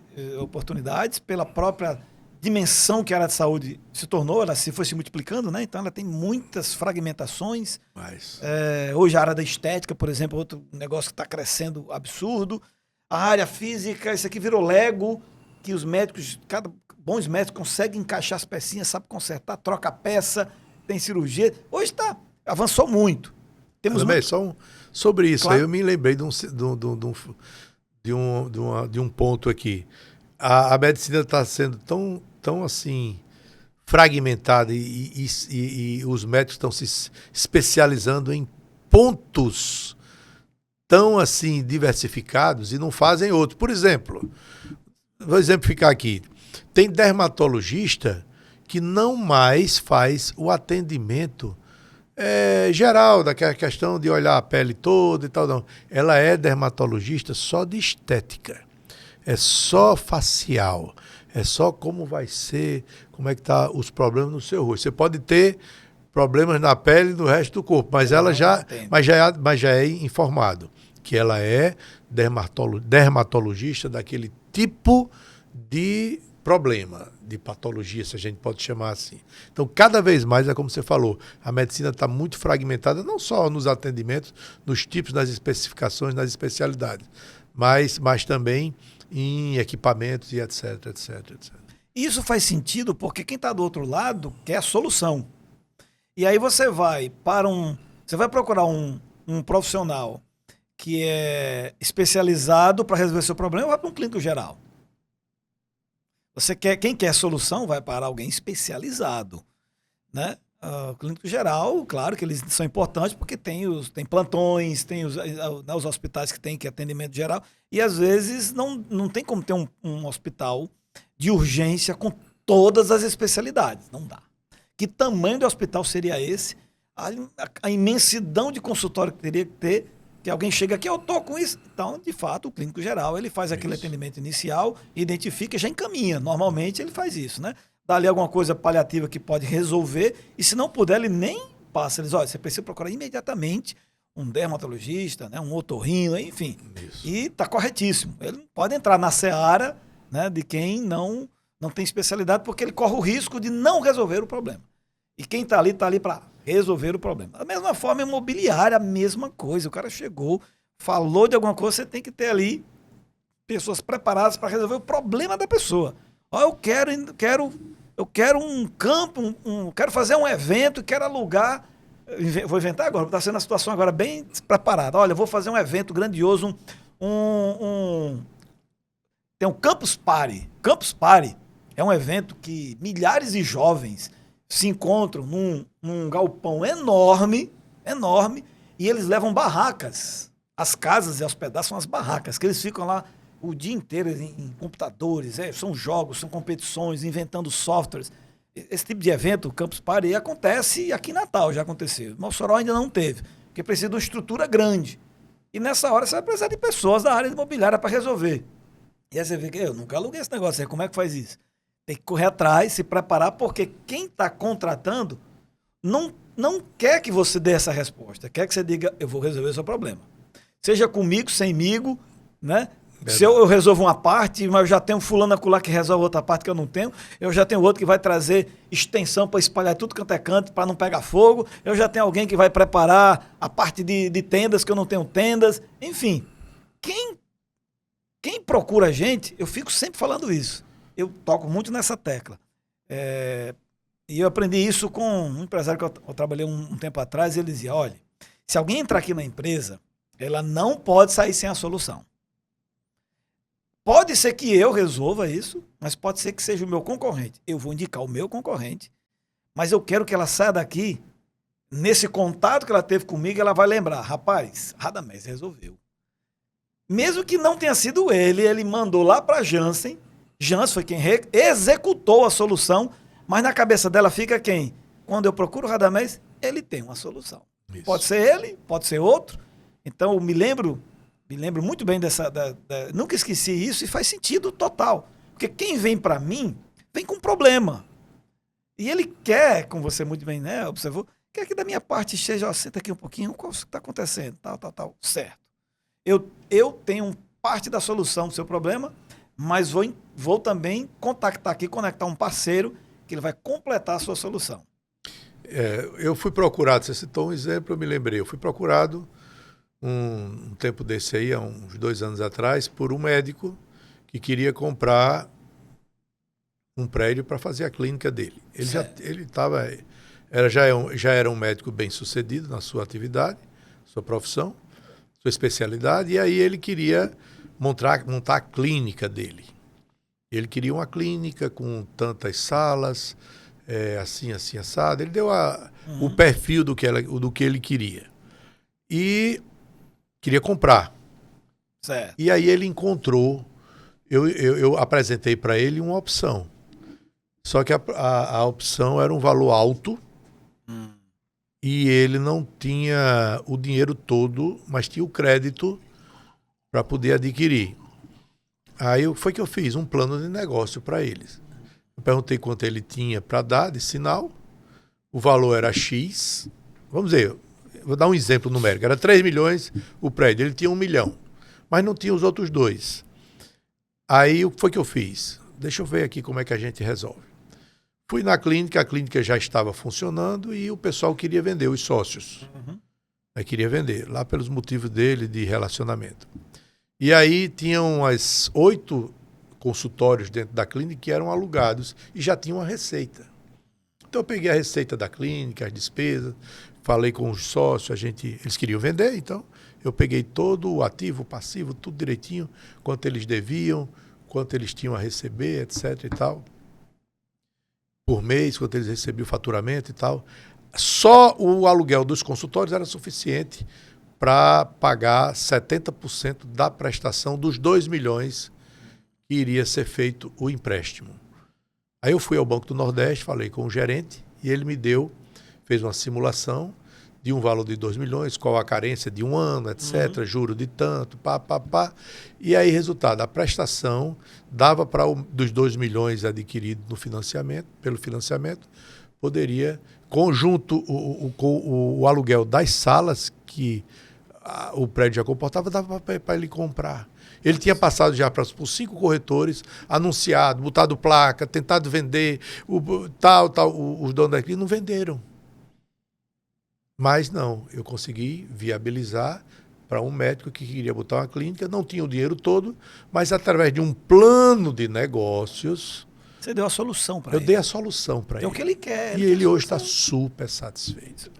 A: oportunidades pela própria dimensão que a área de saúde se tornou. Ela foi se multiplicando, né? Então, ela tem muitas fragmentações. Hoje, a área da estética, por exemplo, outro negócio que está crescendo absurdo. A área física, isso aqui virou Lego, que os médicos, bons médicos conseguem encaixar as pecinhas, sabe consertar, troca a peça, tem cirurgia. Hoje avançou muito. Temos
B: só sobre isso,
A: claro.
B: Aí eu me lembrei de um ponto aqui. A medicina está sendo tão assim fragmentada e os médicos estão se especializando em pontos tão assim diversificados e não fazem outro. Por exemplo, vou exemplificar aqui. Tem dermatologista que não mais faz o atendimento geral, daquela questão de olhar a pele toda e tal, não. Ela é dermatologista só de estética. É só facial. É só como vai ser, como é que tá os problemas no seu rosto. Você pode ter problemas na pele e no resto do corpo, mas já é informado que ela é dermatologista daquele tipo de problema, de patologia, se a gente pode chamar assim. Então, cada vez mais, é como você falou, a medicina está muito fragmentada, não só nos atendimentos, nos tipos, nas especificações, nas especialidades, mas também em equipamentos e etc.
A: Isso faz sentido porque quem está do outro lado quer a solução. E aí você vai procurar um profissional que é especializado para resolver seu problema, vai para um clínico geral. Quem quer solução vai para alguém especializado, né? O clínico geral, claro que eles são importantes porque tem plantões, tem os hospitais que tem atendimento geral e às vezes não tem como ter um hospital de urgência com todas as especialidades, não dá. Que tamanho de hospital seria esse? A imensidão de consultório que teria que ter, que alguém chega aqui, eu tô com isso. Então, de fato, o clínico geral, ele faz aquele atendimento inicial, identifica e já encaminha. Normalmente, ele faz isso, né? Dá ali alguma coisa paliativa que pode resolver, e se não puder, ele nem passa. Ele diz, olha, você precisa procurar imediatamente um dermatologista, né? Um otorrino, enfim. Isso. E tá corretíssimo. Ele não pode entrar na seara, né, de quem não tem especialidade, porque ele corre o risco de não resolver o problema. E quem tá ali para resolver o problema. Da mesma forma, imobiliária, a mesma coisa. O cara chegou, falou de alguma coisa, você tem que ter ali pessoas preparadas para resolver o problema da pessoa. Ó, eu quero um campo, quero fazer um evento, quero alugar. Vou inventar agora, está sendo uma situação agora bem preparada. Olha, eu vou fazer um evento grandioso, tem um Campus Party. Campus Party é um evento que milhares de jovens se encontram num galpão enorme, e eles levam barracas As casas e hospedagens são as barracas, que eles ficam lá o dia inteiro em computadores, são jogos, são competições, inventando softwares. Esse tipo de evento, o Campus Party, acontece aqui em Natal, já aconteceu. Mossoró ainda não teve, porque precisa de uma estrutura grande. E nessa hora você vai precisar de pessoas da área imobiliária para resolver. E aí você vê que eu nunca aluguei esse negócio aí, como é que faz isso? Tem que correr atrás, se preparar, porque quem está contratando não quer que você dê essa resposta, quer que você diga, eu vou resolver o seu problema. Seja comigo, semigo, né? Se eu resolvo uma parte, mas eu já tenho um fulano acolá que resolve outra parte que eu não tenho, eu já tenho outro que vai trazer extensão para espalhar tudo quanto é canto, para não pegar fogo, eu já tenho alguém que vai preparar a parte de tendas, que eu não tenho tendas, enfim. Quem procura a gente, eu fico sempre falando isso. Eu toco muito nessa tecla. E eu aprendi isso com um empresário que eu trabalhei um tempo atrás, e ele dizia, olha, se alguém entrar aqui na empresa, ela não pode sair sem a solução. Pode ser que eu resolva isso, mas pode ser que seja o meu concorrente. Eu vou indicar o meu concorrente, mas eu quero que ela saia daqui, nesse contato que ela teve comigo, ela vai lembrar, rapaz, Radamés resolveu. Mesmo que não tenha sido ele mandou lá para Jansen foi quem executou a solução, mas na cabeça dela fica quem? Quando eu procuro o Radamés, ele tem uma solução. Isso. Pode ser ele, pode ser outro. Então eu me lembro muito bem nunca esqueci isso e faz sentido total. Porque quem vem para mim, vem com problema. E ele quer, como você muito bem, né, observou, quer que da minha parte esteja, ó, senta aqui um pouquinho, o que está acontecendo, tal, certo. Eu tenho parte da solução do seu problema, mas vou também contactar aqui, conectar um parceiro que ele vai completar a sua solução.
B: Eu fui procurado, você citou um exemplo, eu me lembrei, eu fui procurado um tempo desse aí, há uns 2 anos atrás, por um médico que queria comprar um prédio para fazer a clínica dele. Ele já era um médico bem sucedido na sua atividade, sua profissão, sua especialidade, e aí ele queria montar a clínica dele. Ele queria uma clínica com tantas salas, assim, assado. Ele deu o perfil do que ele queria. E queria comprar.
A: Certo.
B: E aí ele encontrou, eu apresentei para ele uma opção. Só que a opção era um valor alto e ele não tinha o dinheiro todo, mas tinha o crédito para poder adquirir. Aí foi que eu fiz um plano de negócio para eles. Eu perguntei quanto ele tinha para dar de sinal, o valor era X, vamos dizer, vou dar um exemplo numérico, era 3 milhões o prédio, ele tinha 1 milhão, mas não tinha os outros 2. Aí o que foi que eu fiz? Deixa eu ver aqui como é que a gente resolve. Fui na clínica, a clínica já estava funcionando e o pessoal queria vender, os sócios. Queria vender, lá pelos motivos dele de relacionamento. E aí tinham umas 8 consultórios dentro da clínica que eram alugados e já tinham uma receita. Então eu peguei a receita da clínica, as despesas, falei com os sócios, eles queriam vender, então eu peguei todo o ativo, o passivo, tudo direitinho, quanto eles deviam, quanto eles tinham a receber, etc. e tal. Por mês, quanto eles recebiam o faturamento e tal. Só o aluguel dos consultórios era suficiente para pagar 70% da prestação dos 2 milhões que iria ser feito o empréstimo. Aí eu fui ao Banco do Nordeste, falei com o gerente e ele fez uma simulação de um valor de 2 milhões, qual a carência de 1 ano, etc., juro de tanto, E aí, resultado, a prestação dava para dos 2 milhões adquiridos pelo financiamento, poderia, conjunto com o aluguel das salas que o prédio já comportava, dava para ele comprar. Ele tinha passado já por 5 corretores, anunciado, botado placa, tentado vender, os donos da clínica não venderam. Mas não, eu consegui viabilizar para um médico que queria botar uma clínica, não tinha o dinheiro todo, mas através de um plano de negócios...
A: Você deu a solução para ele.
B: Eu dei a solução para ele.
A: É o que ele quer.
B: E ele hoje está super satisfeito.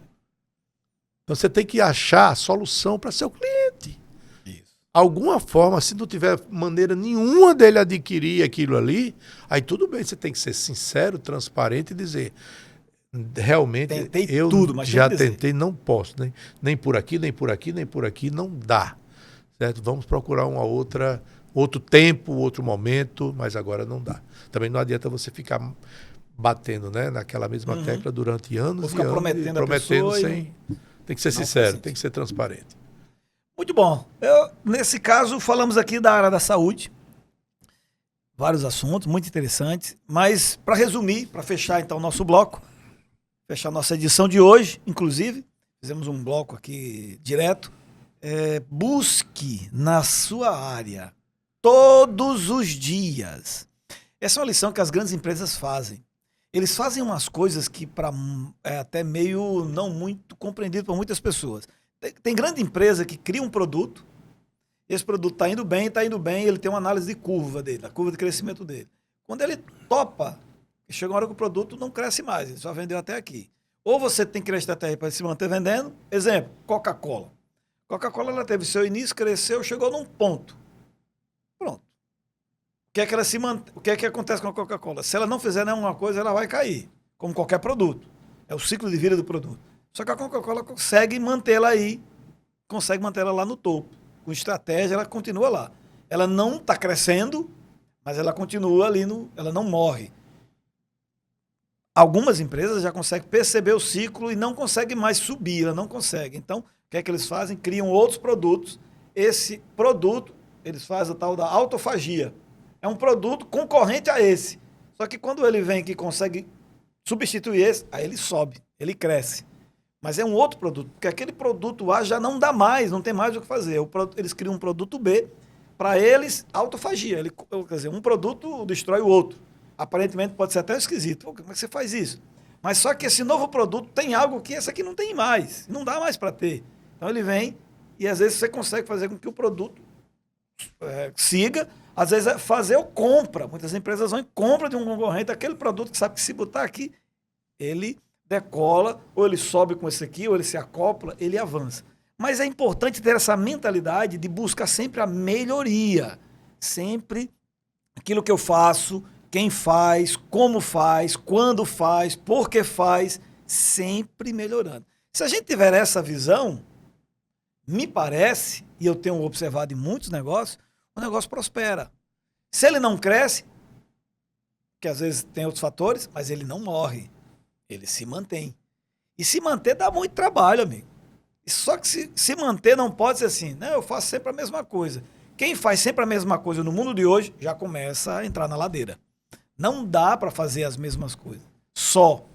B: Então você tem que achar a solução para seu cliente. Isso. Alguma forma, se não tiver maneira nenhuma dele adquirir aquilo ali, aí tudo bem, você tem que ser sincero, transparente e dizer... Realmente,
A: tentei
B: eu
A: tudo, mas
B: já tentei, não posso, nem por aqui, nem por aqui, nem por aqui, não dá. certo? Vamos procurar outro tempo, outro momento, mas agora não dá. Também não adianta você ficar batendo, né, naquela mesma tecla durante anos e anos, prometendo sem... Tem que ser sincero, tem que ser transparente.
A: Muito bom. Nesse caso, falamos aqui da área da saúde. Vários assuntos, muito interessantes. Mas, para resumir, para fechar então o nosso bloco, fechar nossa edição de hoje, inclusive, fizemos um bloco aqui direto. Busque na sua área todos os dias. Essa é uma lição que as grandes empresas fazem. Eles fazem umas coisas que é até meio não muito compreendido por muitas pessoas. Tem grande empresa que cria um produto, esse produto está indo bem, ele tem uma análise de curva dele, a curva de crescimento dele. Quando ele topa, chega uma hora que o produto não cresce mais, ele só vendeu até aqui. Ou você tem que criar estratégia para se manter vendendo. Exemplo, Coca-Cola. Coca-Cola ela teve seu início, cresceu, chegou num ponto. Pronto. O que é que acontece com a Coca-Cola? Se ela não fizer nenhuma coisa, ela vai cair, como qualquer produto. É o ciclo de vida do produto. Só que a Coca-Cola consegue mantê-la lá no topo. Com estratégia, ela continua lá. Ela não está crescendo, mas ela continua ali, ela não morre. Algumas empresas já conseguem perceber o ciclo e não conseguem mais subir, ela não consegue. Então, o que é que eles fazem? Criam outros produtos. Esse produto, eles fazem a tal da autofagia. É um produto concorrente a esse. Só que quando ele vem que consegue substituir esse, aí ele sobe, ele cresce. Mas é um outro produto, porque aquele produto A já não dá mais, não tem mais o que fazer. Eles criam um produto B, para eles, autofagia. Quer dizer, um produto destrói o outro. Aparentemente pode ser até esquisito. Pô, como é que você faz isso? Mas só que esse novo produto tem algo que esse aqui não tem mais. Não dá mais para ter. Então ele vem e às vezes você consegue fazer com que o produto siga. Às vezes é fazer ou compra. Muitas empresas vão e compram de um concorrente aquele produto que sabe que se botar aqui, ele decola, ou ele sobe com esse aqui, ou ele se acopla, ele avança. Mas é importante ter essa mentalidade de buscar sempre a melhoria. Sempre aquilo que eu faço, quem faz, como faz, quando faz, por que faz, sempre melhorando. Se a gente tiver essa visão, me parece, e eu tenho observado em muitos negócios, o negócio prospera. Se ele não cresce, que às vezes tem outros fatores, mas ele não morre. Ele se mantém. E se manter dá muito trabalho, amigo. Só que se manter não pode ser assim. Não, eu faço sempre a mesma coisa. Quem faz sempre a mesma coisa no mundo de hoje já começa a entrar na ladeira. Não dá para fazer as mesmas coisas. Só.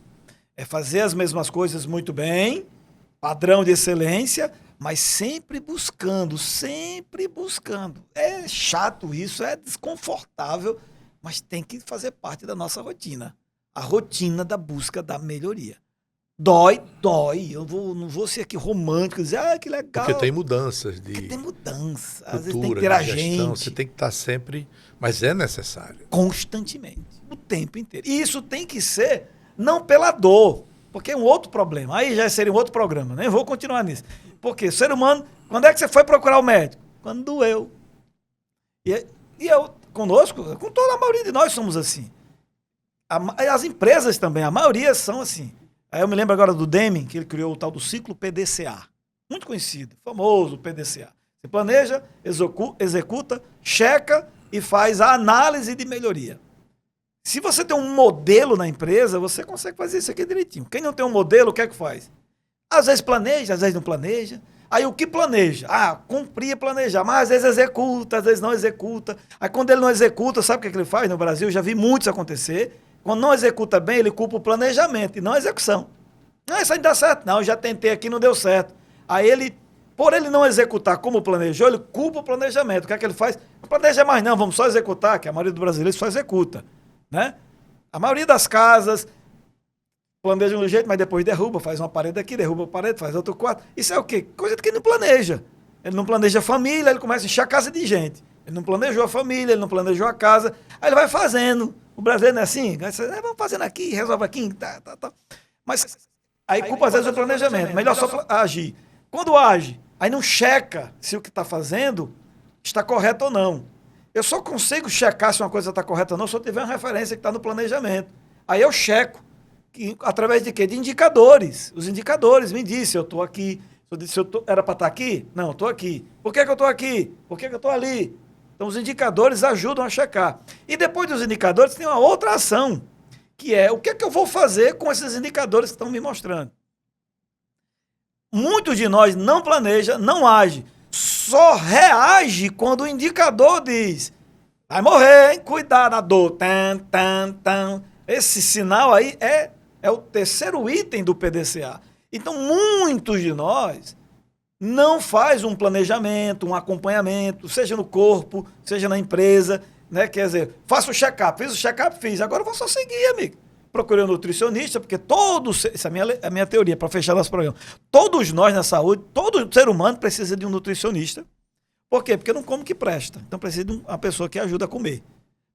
A: É fazer as mesmas coisas muito bem, padrão de excelência, mas sempre buscando, sempre buscando. É chato isso, é desconfortável, mas tem que fazer parte da nossa rotina. A rotina da busca da melhoria. Dói. Eu não vou ser aqui romântico, dizer, que legal.
B: Porque tem mudanças
A: Porque tem mudança.
B: Cultura,
A: às vezes tem que ter a
B: gestão,
A: gente.
B: você tem que estar sempre, mas é necessário.
A: Constantemente, o tempo inteiro. E isso tem que ser não pela dor, porque é um outro problema. Aí já seria um outro programa, nem vou continuar nisso. Porque o ser humano, quando é que você foi procurar o médico? Quando doeu. E eu, conosco, com toda a maioria de nós somos assim. As empresas também, a maioria são assim. Aí eu me lembro agora do Deming, que ele criou o tal do ciclo PDCA. Muito conhecido, famoso PDCA. Você planeja, executa, checa e faz a análise de melhoria. Se você tem um modelo na empresa, você consegue fazer isso aqui direitinho. Quem não tem um modelo, o que é que faz? Às vezes planeja, às vezes não planeja. Aí o que planeja? Cumprir planejar, mas às vezes executa, às vezes não executa. Aí quando ele não executa, sabe o que é que ele faz no Brasil? Eu já vi muitos acontecer. Quando não executa bem, ele culpa o planejamento e não a execução. Não, isso aí não dá certo. Não, eu já tentei aqui, não deu certo. Aí ele, por ele não executar como planejou, ele culpa o planejamento. O que é que ele faz? Não planeja mais não, vamos só executar, que a maioria dos brasileiros só executa. Né? A maioria das casas planeja de um jeito, mas depois derruba, faz uma parede aqui, derruba a parede, faz outro quarto. Isso é o quê? Coisa que ele não planeja. Ele não planeja a família, ele começa a encher a casa de gente. Ele não planejou a família, ele não planejou a casa. Aí ele vai fazendo. O brasileiro não é assim? Vamos fazendo aqui, resolve aqui, tá. Mas aí culpa às vezes o planejamento. Melhor só agir. Quando age, aí não checa se o que está fazendo está correto ou não. Eu só consigo checar se uma coisa está correta ou não se eu tiver uma referência que está no planejamento. Aí eu checo. Através de quê? De indicadores. Os indicadores me dizem, eu estou aqui, Eu disse, era para estar aqui? Não, eu estou aqui. Por que eu estou aqui? Por que eu estou ali? Então, os indicadores ajudam a checar. E depois dos indicadores, tem uma outra ação, que é o que é que eu vou fazer com esses indicadores que estão me mostrando. Muitos de nós não planeja, não age, só reage quando o indicador diz, vai morrer, hein? Cuidado da dor. Tan, tan, tan. Esse sinal aí é o terceiro item do PDCA. Então, muitos de nós não faz um planejamento, um acompanhamento, seja no corpo, seja na empresa, né? Quer dizer, faço o check-up, fiz o check-up, fiz, agora eu vou só seguir, amigo. Procurei um nutricionista, porque todos, essa é a minha teoria, para fechar nosso programa, todos nós na saúde, todo ser humano precisa de um nutricionista. Por quê? Porque não come o que presta. Então precisa de uma pessoa que ajuda a comer.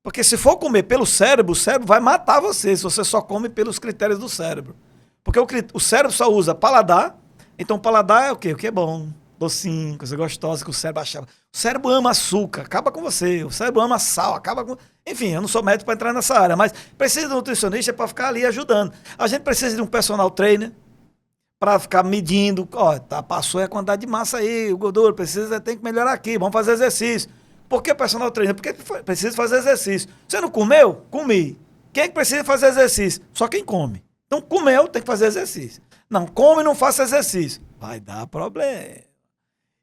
A: Porque se for comer pelo cérebro, o cérebro vai matar você, se você só come pelos critérios do cérebro. Porque o cérebro só usa paladar. Então, paladar é o quê? O que é bom, docinho, coisa gostosa que o cérebro achava. O cérebro ama açúcar, acaba com você. O cérebro ama sal, acaba com... Enfim, eu não sou médico para entrar nessa área, mas precisa de um nutricionista para ficar ali ajudando. A gente precisa de um personal trainer para ficar medindo. Ó, passou a quantidade de massa aí, o gordura, tem que melhorar aqui, vamos fazer exercício. Por que personal trainer? Porque precisa fazer exercício. Você não comeu? Comi. Quem é que precisa fazer exercício? Só quem come. Então, comeu, tem que fazer exercício. Não, come e não faça exercício. Vai dar problema.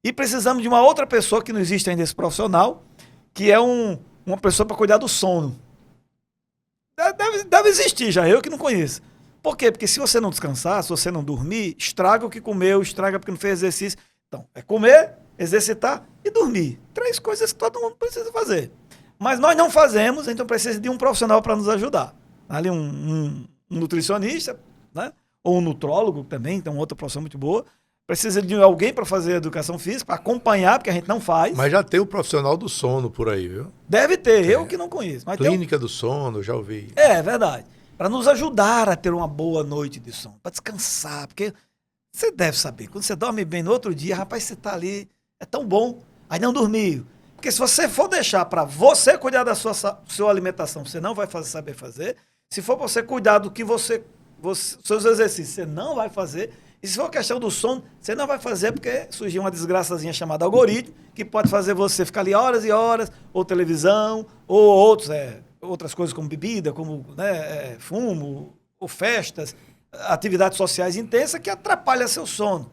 A: E precisamos de uma outra pessoa, que não existe ainda esse profissional, que é uma pessoa para cuidar do sono. Deve existir já, eu que não conheço. Por quê? Porque se você não descansar, se você não dormir, estraga o que comeu, estraga porque não fez exercício. Então, é comer, exercitar e dormir. 3 coisas que todo mundo precisa fazer. Mas nós não fazemos, então precisa de um profissional para nos ajudar. Ali um nutricionista, né? Ou um nutrólogo também, então outra profissão muito boa. Precisa de alguém para fazer educação física, para acompanhar, porque a gente não faz.
B: Mas já tem o profissional do sono por aí, viu?
A: Deve ter, eu que não conheço. Mas
B: Clínica do sono, já ouvi.
A: É verdade. Para nos ajudar a ter uma boa noite de sono, para descansar, porque você deve saber, quando você dorme bem no outro dia, rapaz, você está ali, é tão bom, aí não dormiu. Porque se você for deixar para você cuidar da sua alimentação, você não vai saber fazer. Se for para você cuidar do que seus exercícios, você não vai fazer. E se for questão do sono, você não vai fazer porque surgiu uma desgraçazinha chamada algoritmo, que pode fazer você ficar ali horas e horas, ou televisão, ou outras coisas como bebida, como fumo, ou festas, atividades sociais intensas que atrapalham seu sono.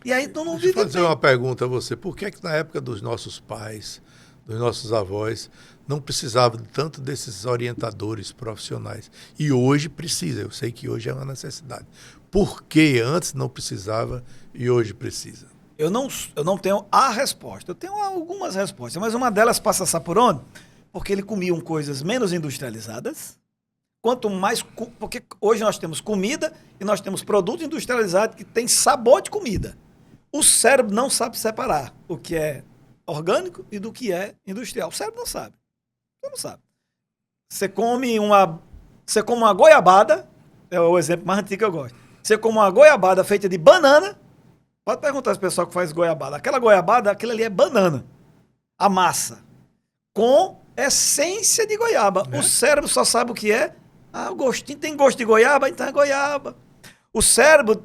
A: E aí tu não vive bem.
B: Deixa eu fazer uma pergunta a você. Por que na época dos nossos pais, dos nossos avós, não precisava tanto desses orientadores profissionais? E hoje precisa, eu sei que hoje é uma necessidade. Por que antes não precisava e hoje precisa?
A: Eu não tenho a resposta. Eu tenho algumas respostas, mas uma delas passa a saber por onde? Porque eles comiam coisas menos industrializadas. Quanto mais... Porque hoje nós temos comida e nós temos produto industrializado que tem sabor de comida. O cérebro não sabe separar o que é orgânico e do que é industrial. O cérebro não sabe. Você não sabe. Você come uma goiabada, é o exemplo mais antigo que eu gosto. Você come uma goiabada feita de banana, pode perguntar ao pessoal que faz goiabada. Aquela goiabada, aquilo ali é banana. A massa. Com essência de goiaba. O cérebro só sabe o que é. O gostinho tem gosto de goiaba, então é goiaba. O cérebro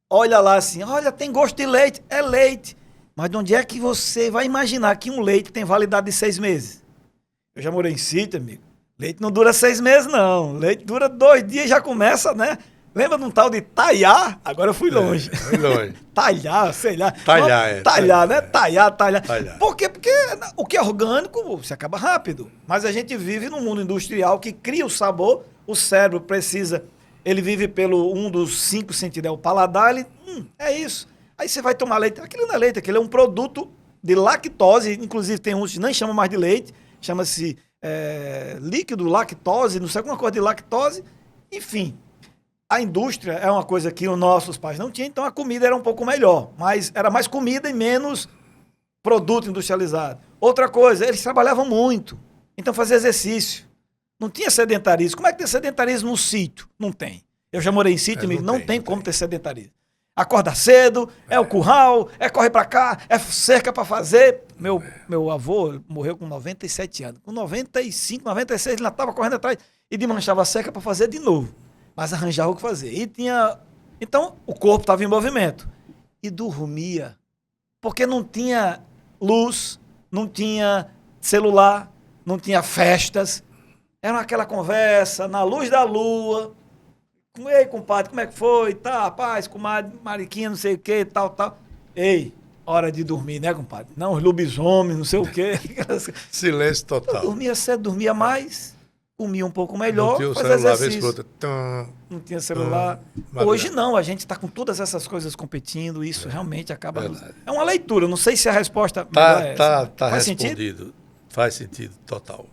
A: olha lá assim, olha, tem gosto de leite, é leite. Mas de onde é que você vai imaginar que um leite tem validade de 6 meses? Eu já morei em sítio, amigo. Leite não dura 6 meses, não. Leite dura 2 dias e já começa, né? Lembra de um tal de talhar? Agora eu fui longe.
B: Fui longe.
A: Talhar, sei lá.
B: Talhar,
A: Talhar, né? Talhar. Por quê? Porque o que é orgânico, você acaba rápido. Mas a gente vive num mundo industrial que cria o sabor. O cérebro precisa... Ele vive pelo um dos 5 sentidos, o paladar. É isso. Aí você vai tomar leite. Aquilo não é leite, aquilo é um produto de lactose. Inclusive tem uns que nem chamam mais de leite. Chama-se líquido lactose, não sei, alguma coisa de lactose. Enfim... A indústria é uma coisa que os nossos pais não tinham, então a comida era um pouco melhor, mas era mais comida e menos produto industrializado. Outra coisa, eles trabalhavam muito, então fazia exercício. Não tinha sedentarismo. Como é que tem sedentarismo no sítio? Não tem. Eu já morei em sítio, amigo, não tem como ter sedentarismo. Acorda cedo, é o curral, é correr pra cá, é cerca pra fazer. Meu avô morreu com 97 anos. Com 95, 96, ele ainda estava correndo atrás e desmanchava a cerca pra fazer de novo. Mas arranjava o que fazer. Então, o corpo estava em movimento. e dormia. Porque não tinha luz, não tinha celular, não tinha festas. Era aquela conversa na luz da lua. Ei, compadre, como é que foi? Tá, rapaz, comadre, mariquinha, não sei o que, tal, tal. Ei, hora de dormir, né, compadre? Não, os lobisomens, não sei o quê.
B: Silêncio
A: Eu
B: total.
A: dormia cedo, dormia mais, comia um pouco
B: Não
A: melhor,
B: tinha o
A: fazia
B: celular, vez
A: exercício.
B: por outra.
A: Não tinha celular.
B: Madrugada.
A: Hoje não, a gente está com todas essas coisas competindo, isso realmente acaba...
B: Verdade.
A: É uma leitura, não sei se a resposta melhor é essa.
B: Tá
A: Faz
B: respondido.
A: sentido?
B: Faz sentido total.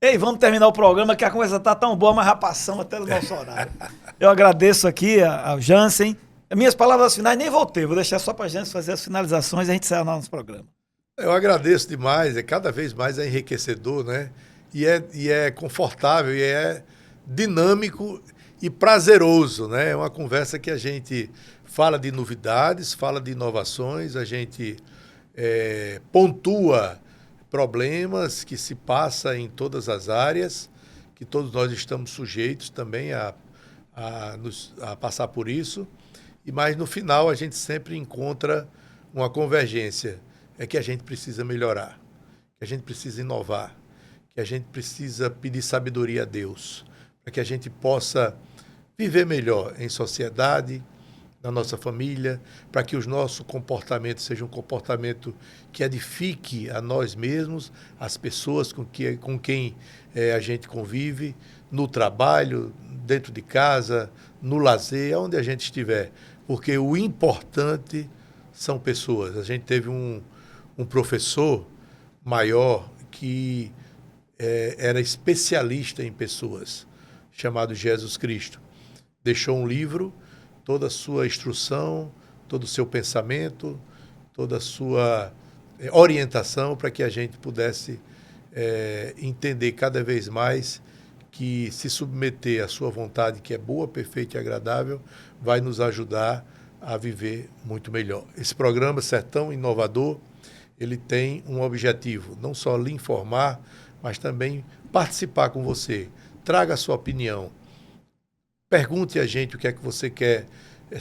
A: Ei, vamos terminar o programa, que a conversa tá tão boa, mas já passamos até do nosso horário. Eu agradeço aqui ao Jansen. Minhas palavras finais nem voltei, vou deixar só para a Jansen fazer as finalizações e a gente sai no nosso programa.
B: Eu agradeço demais, cada vez mais é enriquecedor, né? E é confortável, e é dinâmico e prazeroso, né? É uma conversa que a gente fala de novidades, fala de inovações, a gente pontua problemas que se passa em todas as áreas, que todos nós estamos sujeitos também a passar por isso, mas no final a gente sempre encontra uma convergência, é que a gente precisa melhorar, que a gente precisa inovar, que a gente precisa pedir sabedoria a Deus, para que a gente possa viver melhor em sociedade, na nossa família, para que o nosso comportamento seja um comportamento que edifique a nós mesmos, as pessoas com quem a gente convive, no trabalho, dentro de casa, no lazer, onde a gente estiver. Porque o importante são pessoas. A gente teve um professor maior que era especialista em pessoas, chamado Jesus Cristo. Deixou um livro, toda a sua instrução, todo o seu pensamento, toda a sua orientação para que a gente pudesse entender cada vez mais que se submeter à sua vontade, que é boa, perfeita e agradável, vai nos ajudar a viver muito melhor. Esse programa Sertão Inovador, ele tem um objetivo, não só lhe informar, mas também participar com você. Traga a sua opinião. Pergunte a gente o que é que você quer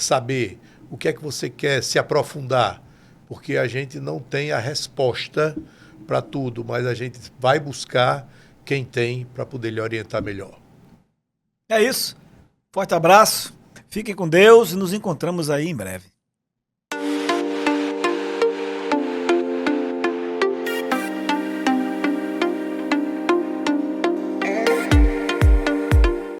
B: saber, o que é que você quer se aprofundar, porque a gente não tem a resposta para tudo, mas a gente vai buscar quem tem para poder lhe orientar melhor.
A: É isso. Forte abraço. Fiquem com Deus e nos encontramos aí em breve.